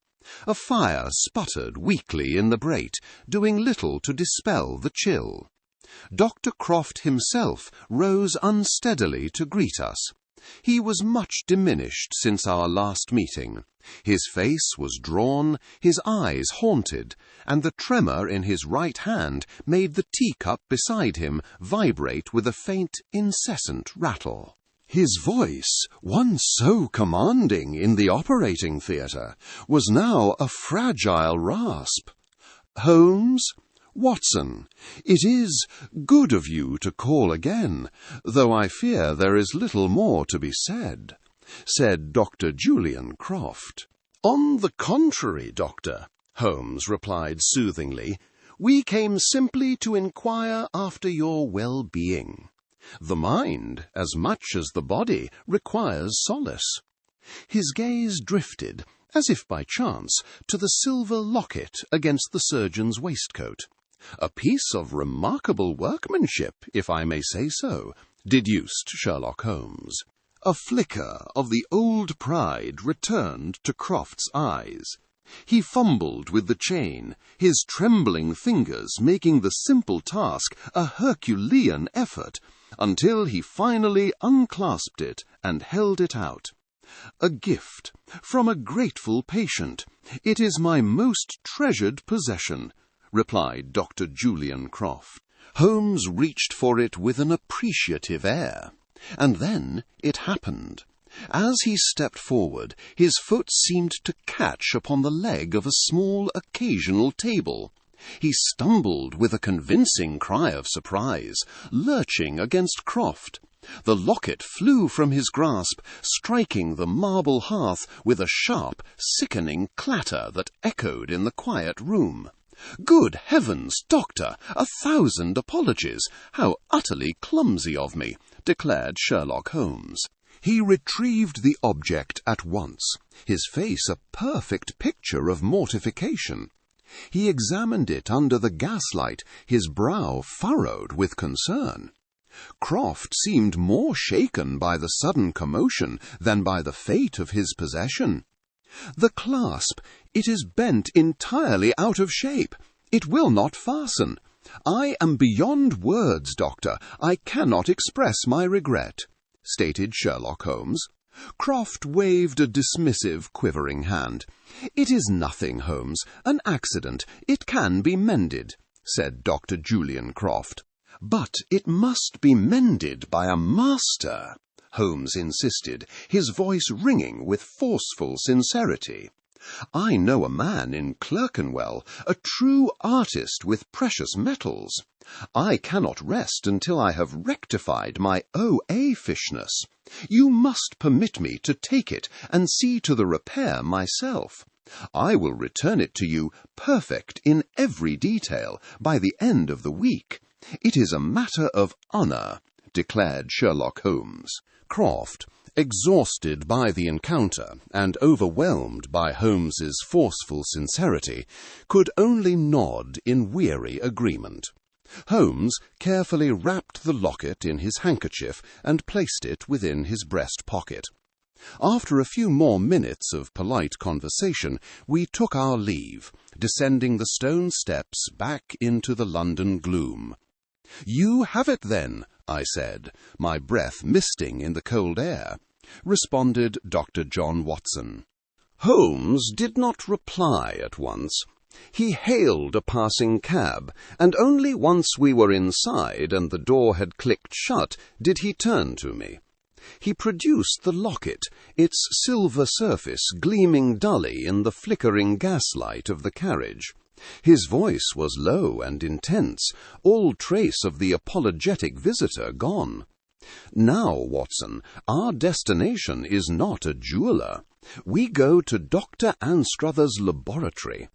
A fire sputtered weakly in the grate, doing little to dispel the chill. Dr. Croft himself rose unsteadily to greet us. He was much diminished since our last meeting. His face was drawn, his eyes haunted, and the tremor in his right hand made the teacup beside him vibrate with a faint, incessant rattle. His voice, once so commanding in the operating theatre, was now a fragile rasp. "Holmes? Watson, it is good of you to call again, though I fear there is little more to be said," said Dr. Julian Croft. "On the contrary, Doctor," Holmes replied soothingly, "we came simply to inquire after your well-being. The mind, as much as the body, requires solace." His gaze drifted, as if by chance, to the silver locket against the surgeon's waistcoat. A piece of remarkable workmanship, if I may say so, deduced Sherlock Holmes. A flicker of the old pride returned to Croft's eyes. He fumbled with the chain, his trembling fingers making the simple task a Herculean effort, until he finally unclasped it and held it out. A gift from a grateful patient. It is my most treasured possession, replied Dr. Julian Croft. Holmes reached for it with an appreciative air, and then it happened. As he stepped forward, his foot seemed to catch upon the leg of a small occasional table. He stumbled with a convincing cry of surprise, lurching against Croft. The locket flew from his grasp, striking the marble hearth with a sharp, sickening clatter that echoed in the quiet room. "Good heavens, Doctor! 1,000 apologies! How utterly clumsy of me!" declared Sherlock Holmes. He retrieved the object at once, his face a perfect picture of mortification. He examined it under the gaslight, his brow furrowed with concern. Croft seemed more shaken by the sudden commotion than by the fate of his possession. "The clasp, it is bent entirely out of shape. It will not fasten. I am beyond words, Doctor. I cannot express my regret," stated Sherlock Holmes. Croft waved a dismissive, quivering hand. "It is nothing, Holmes. An accident. It can be mended," said Dr. Julian Croft. "But it must be mended by a master," Holmes insisted, his voice ringing with forceful sincerity. "I know a man in Clerkenwell, a true artist with precious metals. I cannot rest until I have rectified my OA fishness. You must permit me to take it and see to the repair myself. I will return it to you perfect in every detail by the end of the week. It is a matter of honour," declared Sherlock Holmes. Croft, exhausted by the encounter and overwhelmed by Holmes's forceful sincerity, could only nod in weary agreement. Holmes carefully wrapped the locket in his handkerchief and placed it within his breast pocket. After a few more minutes of polite conversation, we took our leave, descending the stone steps back into the London gloom. "You have it, then," I said, my breath misting in the cold air, responded Dr. John Watson. Holmes did not reply at once. He hailed a passing cab, and only once we were inside and the door had clicked shut did he turn to me. He produced the locket, its silver surface gleaming dully in the flickering gaslight of the carriage. His voice was low and intense, all trace of the apologetic visitor gone. "Now, Watson, our destination is not a jeweller. We go to Dr. Anstruther's laboratory.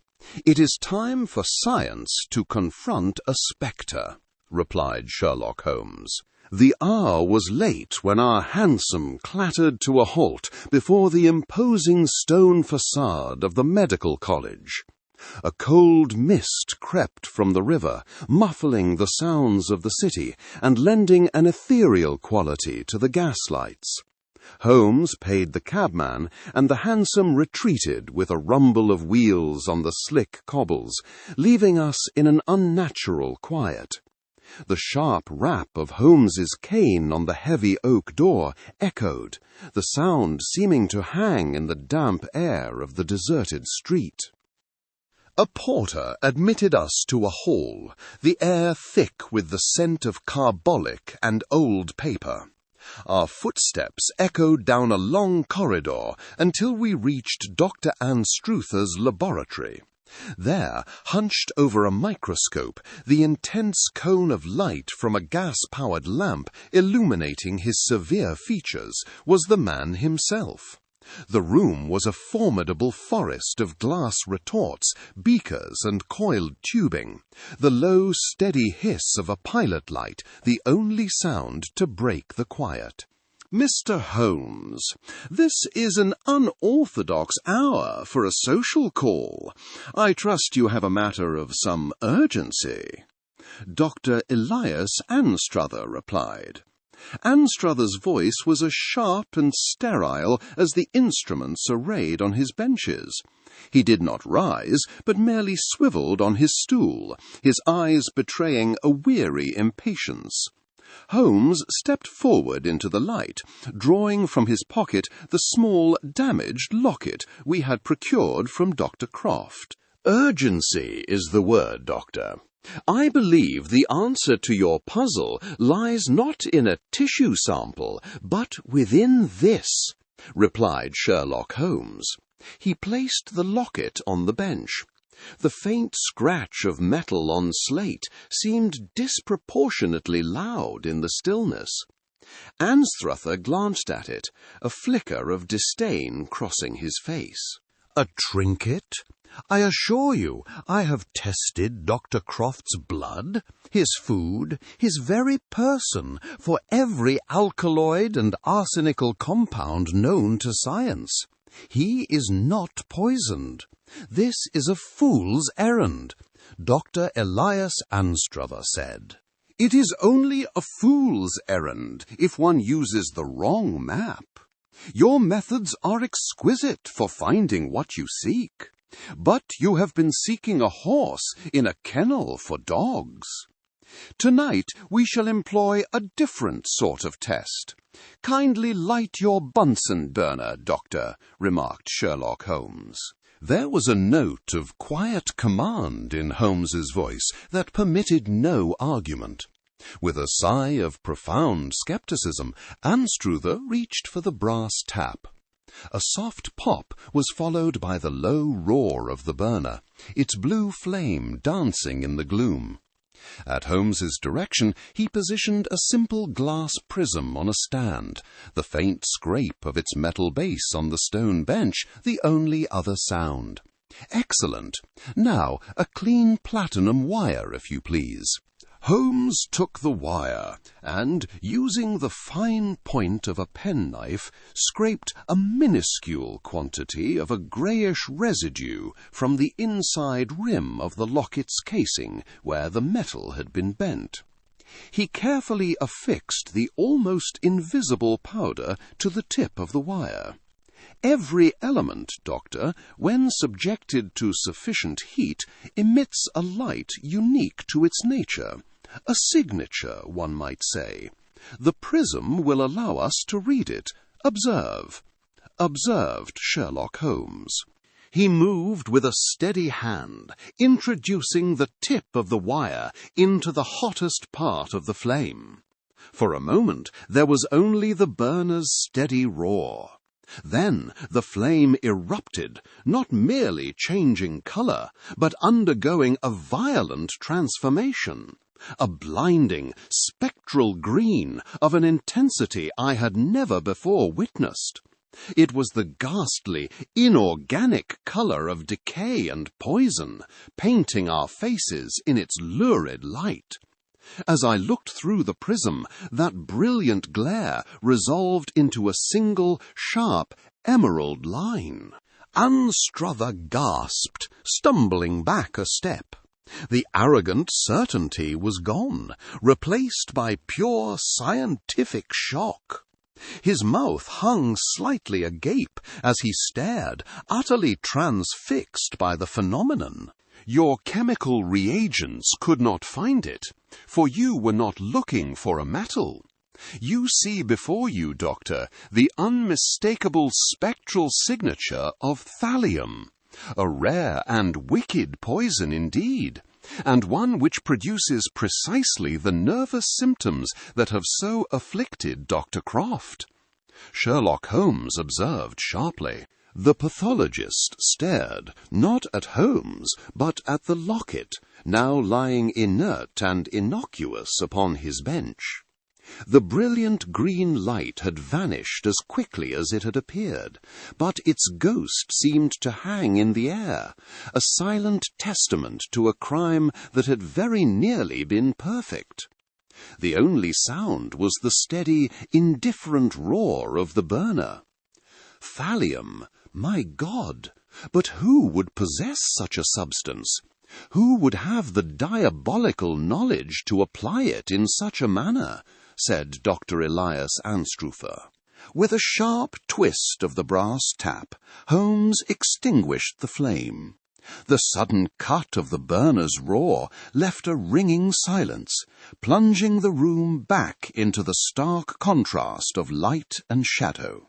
It is time for science to confront a spectre," replied Sherlock Holmes. The hour was late when our hansom clattered to a halt before the imposing stone facade of the medical college. A cold mist crept from the river, muffling the sounds of the city and lending an ethereal quality to the gaslights. Holmes paid the cabman, and the hansom retreated with a rumble of wheels on the slick cobbles, leaving us in an unnatural quiet. The sharp rap of Holmes's cane on the heavy oak door echoed, the sound seeming to hang in the damp air of the deserted street. A porter admitted us to a hall, the air thick with the scent of carbolic and old paper. Our footsteps echoed down a long corridor until we reached Dr. Anstruther's laboratory. There, hunched over a microscope, the intense cone of light from a gas-powered lamp illuminating his severe features, was the man himself. The room was a formidable forest of glass retorts, beakers, and coiled tubing, the low, steady hiss of a pilot light the only sound to break the quiet. "Mr. Holmes, this is an unorthodox hour for a social call. I trust you have a matter of some urgency," Dr. Elias Anstruther replied. Anstruther's voice was as sharp and sterile as the instruments arrayed on his benches. He did not rise, but merely swivelled on his stool, his eyes betraying a weary impatience. Holmes stepped forward into the light, drawing from his pocket the small, damaged locket we had procured from Dr. Croft. "Urgency is the word, Doctor. I believe the answer to your puzzle lies not in a tissue sample, but within this," replied Sherlock Holmes. He placed the locket on the bench. The faint scratch of metal on slate seemed disproportionately loud in the stillness. Anstruther glanced at it, a flicker of disdain crossing his face. "A trinket? I assure you, I have tested Dr. Croft's blood, his food, his very person, for every alkaloid and arsenical compound known to science. He is not poisoned. This is a fool's errand," Dr. Elias Anstruther said. "It is only a fool's errand if one uses the wrong map. Your methods are exquisite for finding what you seek, but you have been seeking a horse in a kennel for dogs. Tonight we shall employ a different sort of test. Kindly light your Bunsen burner, Doctor," remarked Sherlock Holmes. There was a note of quiet command in Holmes's voice that permitted no argument. With a sigh of profound scepticism, Anstruther reached for the brass tap. A soft pop was followed by the low roar of the burner, its blue flame dancing in the gloom. At Holmes's direction, he positioned a simple glass prism on a stand, the faint scrape of its metal base on the stone bench the only other sound. "Excellent. Now, a clean platinum wire, if you please." Holmes took the wire and, using the fine point of a penknife, scraped a minuscule quantity of a greyish residue from the inside rim of the locket's casing where the metal had been bent. He carefully affixed the almost invisible powder to the tip of the wire. "Every element, Doctor, when subjected to sufficient heat, emits a light unique to its nature. A signature, one might say. The prism will allow us to read it. Observe," observed Sherlock Holmes. He moved with a steady hand, introducing the tip of the wire into the hottest part of the flame. For a moment there was only the burner's steady roar. Then the flame erupted, not merely changing colour, but undergoing a violent transformation. A blinding, spectral green of an intensity I had never before witnessed. It was the ghastly, inorganic colour of decay and poison, painting our faces in its lurid light. As I looked through the prism, that brilliant glare resolved into a single, sharp, emerald line. Anstruther gasped, stumbling back a step. The arrogant certainty was gone, replaced by pure scientific shock. His mouth hung slightly agape as he stared, utterly transfixed by the phenomenon. "Your chemical reagents could not find it, for you were not looking for a metal. You see before you, Doctor, the unmistakable spectral signature of thallium, a rare and wicked poison indeed, and one which produces precisely the nervous symptoms that have so afflicted Dr. Croft." Sherlock Holmes observed sharply. The pathologist stared, not at Holmes, but at the locket, now lying inert and innocuous upon his bench. The brilliant green light had vanished as quickly as it had appeared, but its ghost seemed to hang in the air, a silent testament to a crime that had very nearly been perfect. The only sound was the steady, indifferent roar of the burner. Thallium, my God! But who would possess such a substance? Who would have the diabolical knowledge to apply it in such a manner? said Dr. Elias Anstruther. With a sharp twist of the brass tap, Holmes extinguished the flame. The sudden cut of the burner's roar left a ringing silence, plunging the room back into the stark contrast of light and shadow.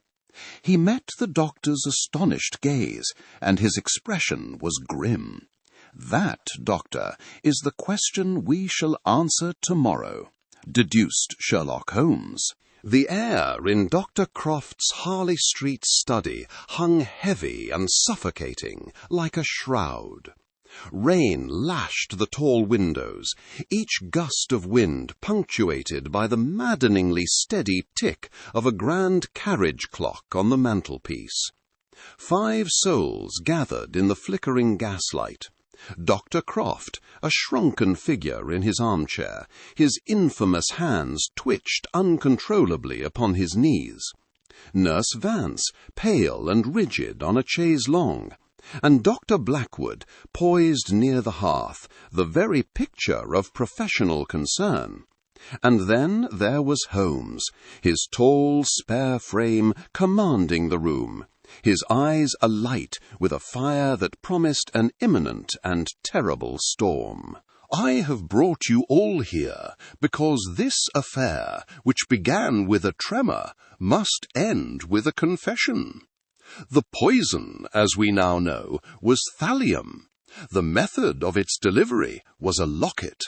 He met the doctor's astonished gaze, and his expression was grim. "That, Doctor, is the question we shall answer tomorrow," deduced Sherlock Holmes. The air in Dr. Croft's Harley Street study hung heavy and suffocating like a shroud. Rain lashed the tall windows, each gust of wind punctuated by the maddeningly steady tick of a grand carriage clock on the mantelpiece. 5 souls gathered in the flickering gaslight. Dr. Croft, a shrunken figure in his armchair, his infamous hands twitched uncontrollably upon his knees. Nurse Vance, pale and rigid on a chaise longue, and Dr. Blackwood, poised near the hearth, the very picture of professional concern. And then there was Holmes, his tall, spare frame commanding the room, his eyes alight with a fire that promised an imminent and terrible storm. "I have brought you all here because this affair, which began with a tremor, must end with a confession. The poison, as we now know, was thallium. The method of its delivery was a locket.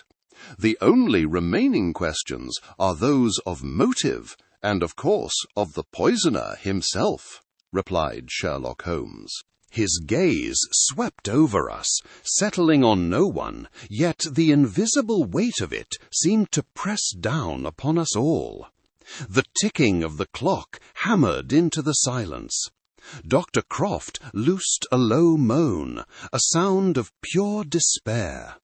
The only remaining questions are those of motive and, of course, of the poisoner himself," replied Sherlock Holmes. His gaze swept over us, settling on no one, yet the invisible weight of it seemed to press down upon us all. The ticking of the clock hammered into the silence. Dr. Croft loosed a low moan, a sound of pure despair.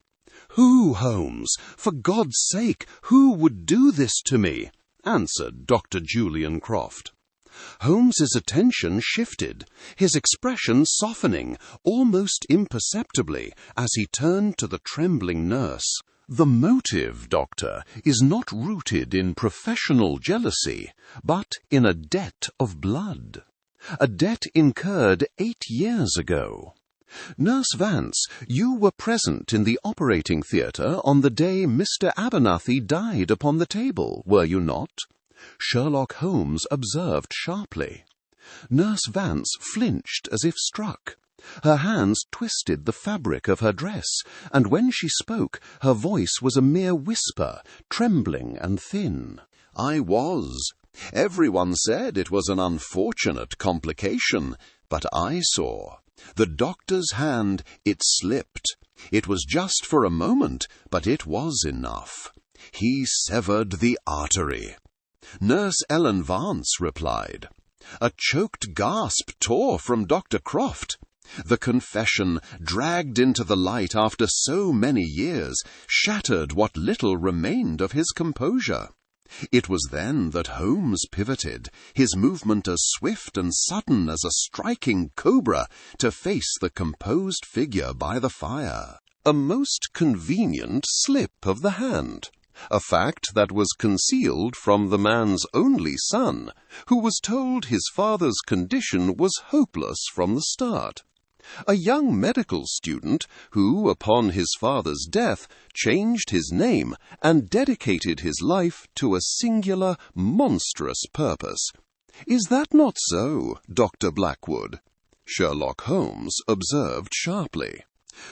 "Who, Holmes? For God's sake, who would do this to me?" answered Dr. Julian Croft. Holmes's attention shifted, his expression softening almost imperceptibly as he turned to the trembling nurse. "The motive, Doctor, is not rooted in professional jealousy, but in a debt of blood. A debt incurred 8 years ago. Nurse Vance, you were present in the operating theatre on the day Mr. Abernathy died upon the table, were you not?" Sherlock Holmes observed sharply. Nurse Vance flinched as if struck. Her hands twisted the fabric of her dress, and when she spoke, her voice was a mere whisper, trembling and thin. "I was. Everyone said it was an unfortunate complication, but I saw. The doctor's hand, it slipped. It was just for a moment, but it was enough. He severed the artery." Nurse Ellen Vance replied. A choked gasp tore from Dr. Croft. The confession, dragged into the light after so many years, shattered what little remained of his composure. It was then that Holmes pivoted, his movement as swift and sudden as a striking cobra, to face the composed figure by the fire. A most convenient slip of the hand, a fact that was concealed from the man's only son, who was told his father's condition was hopeless from the start. A young medical student who, upon his father's death, changed his name and dedicated his life to a singular, monstrous purpose. "Is that not so, Dr. Blackwood?" Sherlock Holmes observed sharply.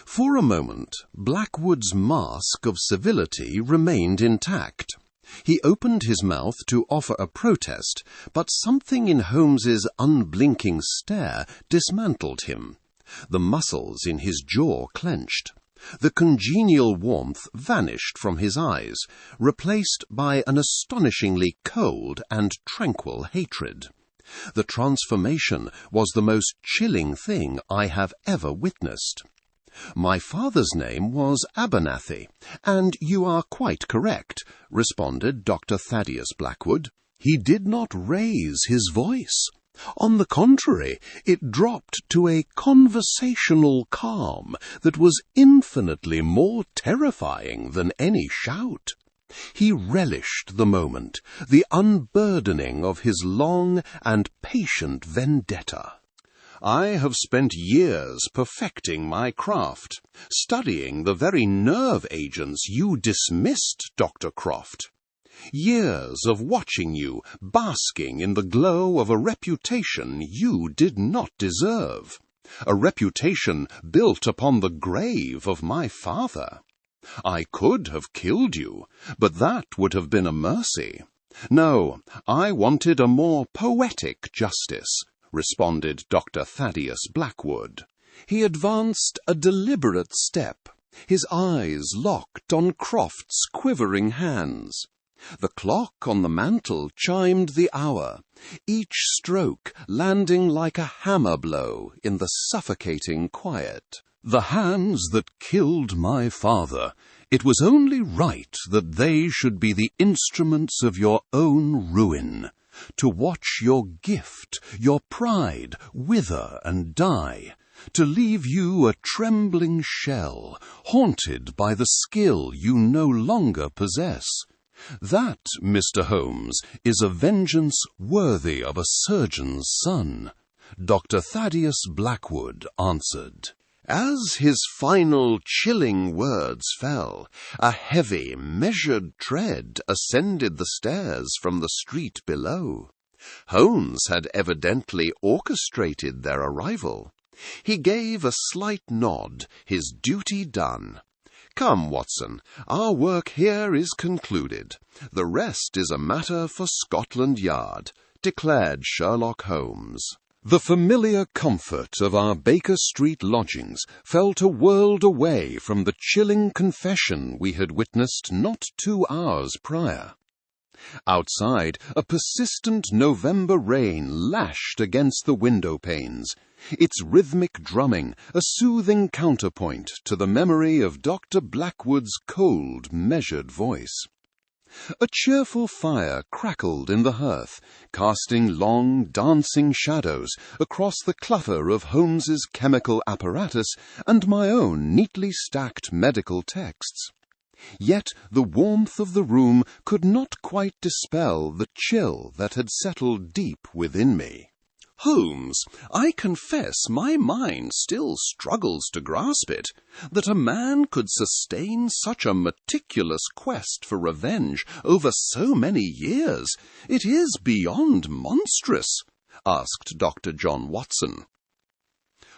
For a moment, Blackwood's mask of civility remained intact. He opened his mouth to offer a protest, but something in Holmes's unblinking stare dismantled him. The muscles in his jaw clenched. The congenial warmth vanished from his eyes, replaced by an astonishingly cold and tranquil hatred. The transformation was the most chilling thing I have ever witnessed. "My father's name was Abernathy, and you are quite correct," responded Dr. Thaddeus Blackwood. "He did not raise his voice. On the contrary, it dropped to a conversational calm that was infinitely more terrifying than any shout. He relished the moment, the unburdening of his long and patient vendetta. I have spent years perfecting my craft, studying the very nerve agents you dismissed, Dr. Croft. Years of watching you basking in the glow of a reputation you did not deserve. A reputation built upon the grave of my father. I could have killed you, but that would have been a mercy. No, I wanted a more poetic justice, responded Dr. Thaddeus Blackwood. He advanced a deliberate step, his eyes locked on Croft's quivering hands. The clock on the mantel chimed the hour, each stroke landing like a hammer blow in the suffocating quiet. The hands that killed my father, it was only right that they should be the instruments of your own ruin, to watch your gift, your pride, wither and die, to leave you a trembling shell, haunted by the skill you no longer possess. That, Mr. Holmes, is a vengeance worthy of a surgeon's son, Dr. Thaddeus Blackwood answered. As his final chilling words fell, a heavy, measured tread ascended the stairs from the street below. Holmes had evidently orchestrated their arrival. He gave a slight nod, his duty done. Come, Watson, our work here is concluded. The rest is a matter for Scotland Yard, declared Sherlock Holmes. The familiar comfort of our Baker Street lodgings felt a world away from the chilling confession we had witnessed not 2 hours prior. Outside, a persistent November rain lashed against the window panes, its rhythmic drumming a soothing counterpoint to the memory of Dr. Blackwood's cold, measured voice. A cheerful fire crackled in the hearth, casting long, dancing shadows across the clutter of Holmes's chemical apparatus and my own neatly stacked medical texts. Yet the warmth of the room could not quite dispel the chill that had settled deep within me. Holmes, I confess my mind still struggles to grasp it, that a man could sustain such a meticulous quest for revenge over so many years. It is beyond monstrous, asked Dr. John Watson.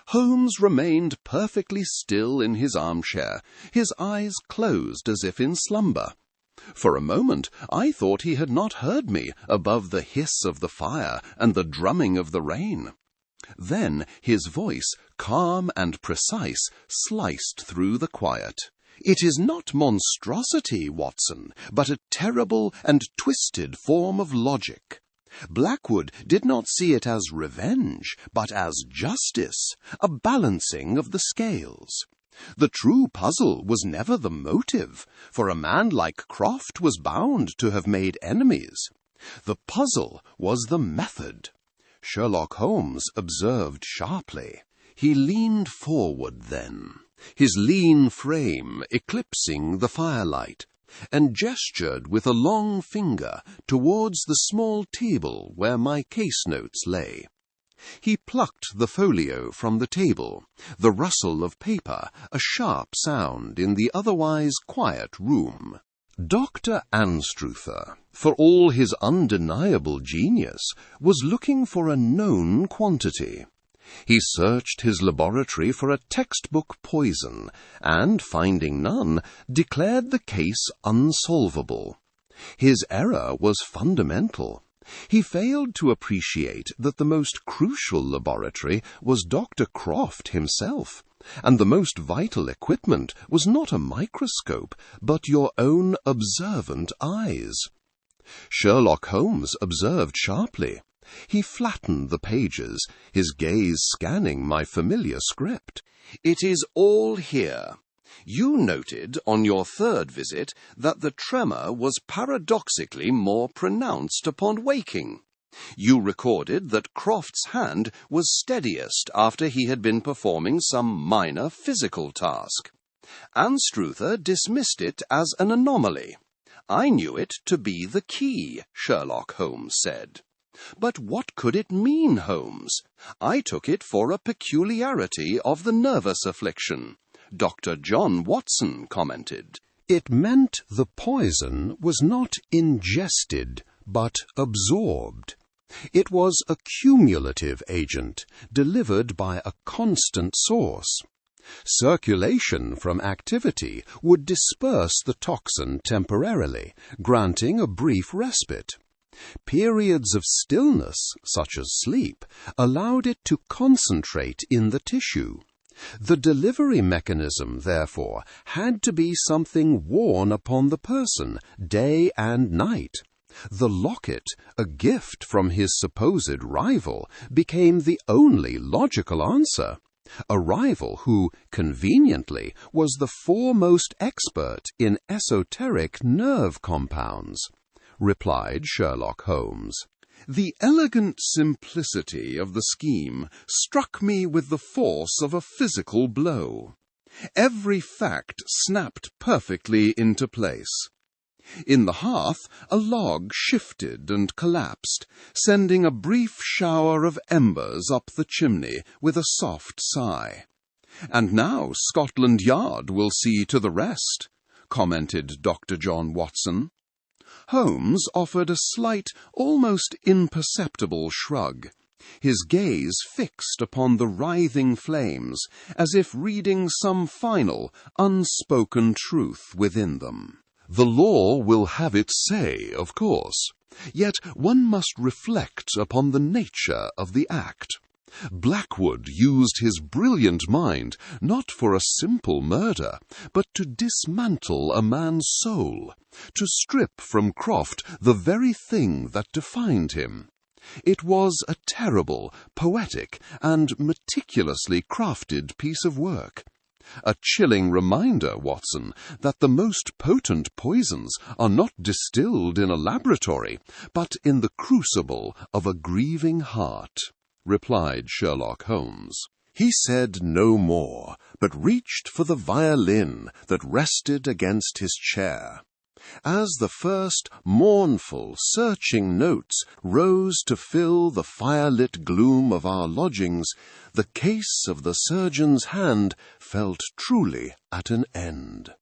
Holmes remained perfectly still in his armchair, his eyes closed as if in slumber. For a moment I thought he had not heard me above the hiss of the fire and the drumming of the rain. Then his voice, calm and precise, sliced through the quiet. It is not monstrosity, Watson, but a terrible and twisted form of logic. Blackwood did not see it as revenge, but as justice, a balancing of the scales. The true puzzle was never the motive, for a man like Croft was bound to have made enemies. The puzzle was the method. Sherlock Holmes observed sharply. He leaned forward then, his lean frame eclipsing the firelight, and gestured with a long finger towards the small table where my case notes lay. He plucked the folio from the table, the rustle of paper, a sharp sound in the otherwise quiet room. Dr. Anstruther, for all his undeniable genius, was looking for a known quantity. He searched his laboratory for a textbook poison, and, finding none, declared the case unsolvable. His error was fundamental. He failed to appreciate that the most crucial laboratory was Dr. Croft himself, and the most vital equipment was not a microscope, but your own observant eyes. Sherlock Holmes observed sharply. He flattened the pages, his gaze scanning my familiar script. It is all here. You noted on your third visit that the tremor was paradoxically more pronounced upon waking. You recorded that Croft's hand was steadiest after he had been performing some minor physical task. Anstruther dismissed it as an anomaly. I knew it to be the key, Sherlock Holmes said. But what could it mean, Holmes? I took it for a peculiarity of the nervous affliction, Dr. John Watson commented. It meant the poison was not ingested, but absorbed. It was a cumulative agent, delivered by a constant source. Circulation from activity would disperse the toxin temporarily, granting a brief respite. Periods of stillness, such as sleep, allowed it to concentrate in the tissue. The delivery mechanism, therefore, had to be something worn upon the person, day and night. The locket, a gift from his supposed rival, became the only logical answer. A rival who, conveniently, was the foremost expert in esoteric nerve compounds, replied Sherlock Holmes. The elegant simplicity of the scheme struck me with the force of a physical blow. Every fact snapped perfectly into place. In the hearth, a log shifted and collapsed, sending a brief shower of embers up the chimney with a soft sigh. "And now Scotland Yard will see to the rest," commented Dr. John Watson. Holmes offered a slight, almost imperceptible shrug, his gaze fixed upon the writhing flames, as if reading some final, unspoken truth within them. The law will have its say, of course, yet one must reflect upon the nature of the act. Blackwood used his brilliant mind not for a simple murder, but to dismantle a man's soul, to strip from Croft the very thing that defined him. It was a terrible, poetic, and meticulously crafted piece of work. A chilling reminder, Watson, that the most potent poisons are not distilled in a laboratory, but in the crucible of a grieving heart, replied Sherlock Holmes. He said no more, but reached for the violin that rested against his chair. As the first mournful, searching notes rose to fill the firelit gloom of our lodgings, the case of the surgeon's hand felt truly at an end.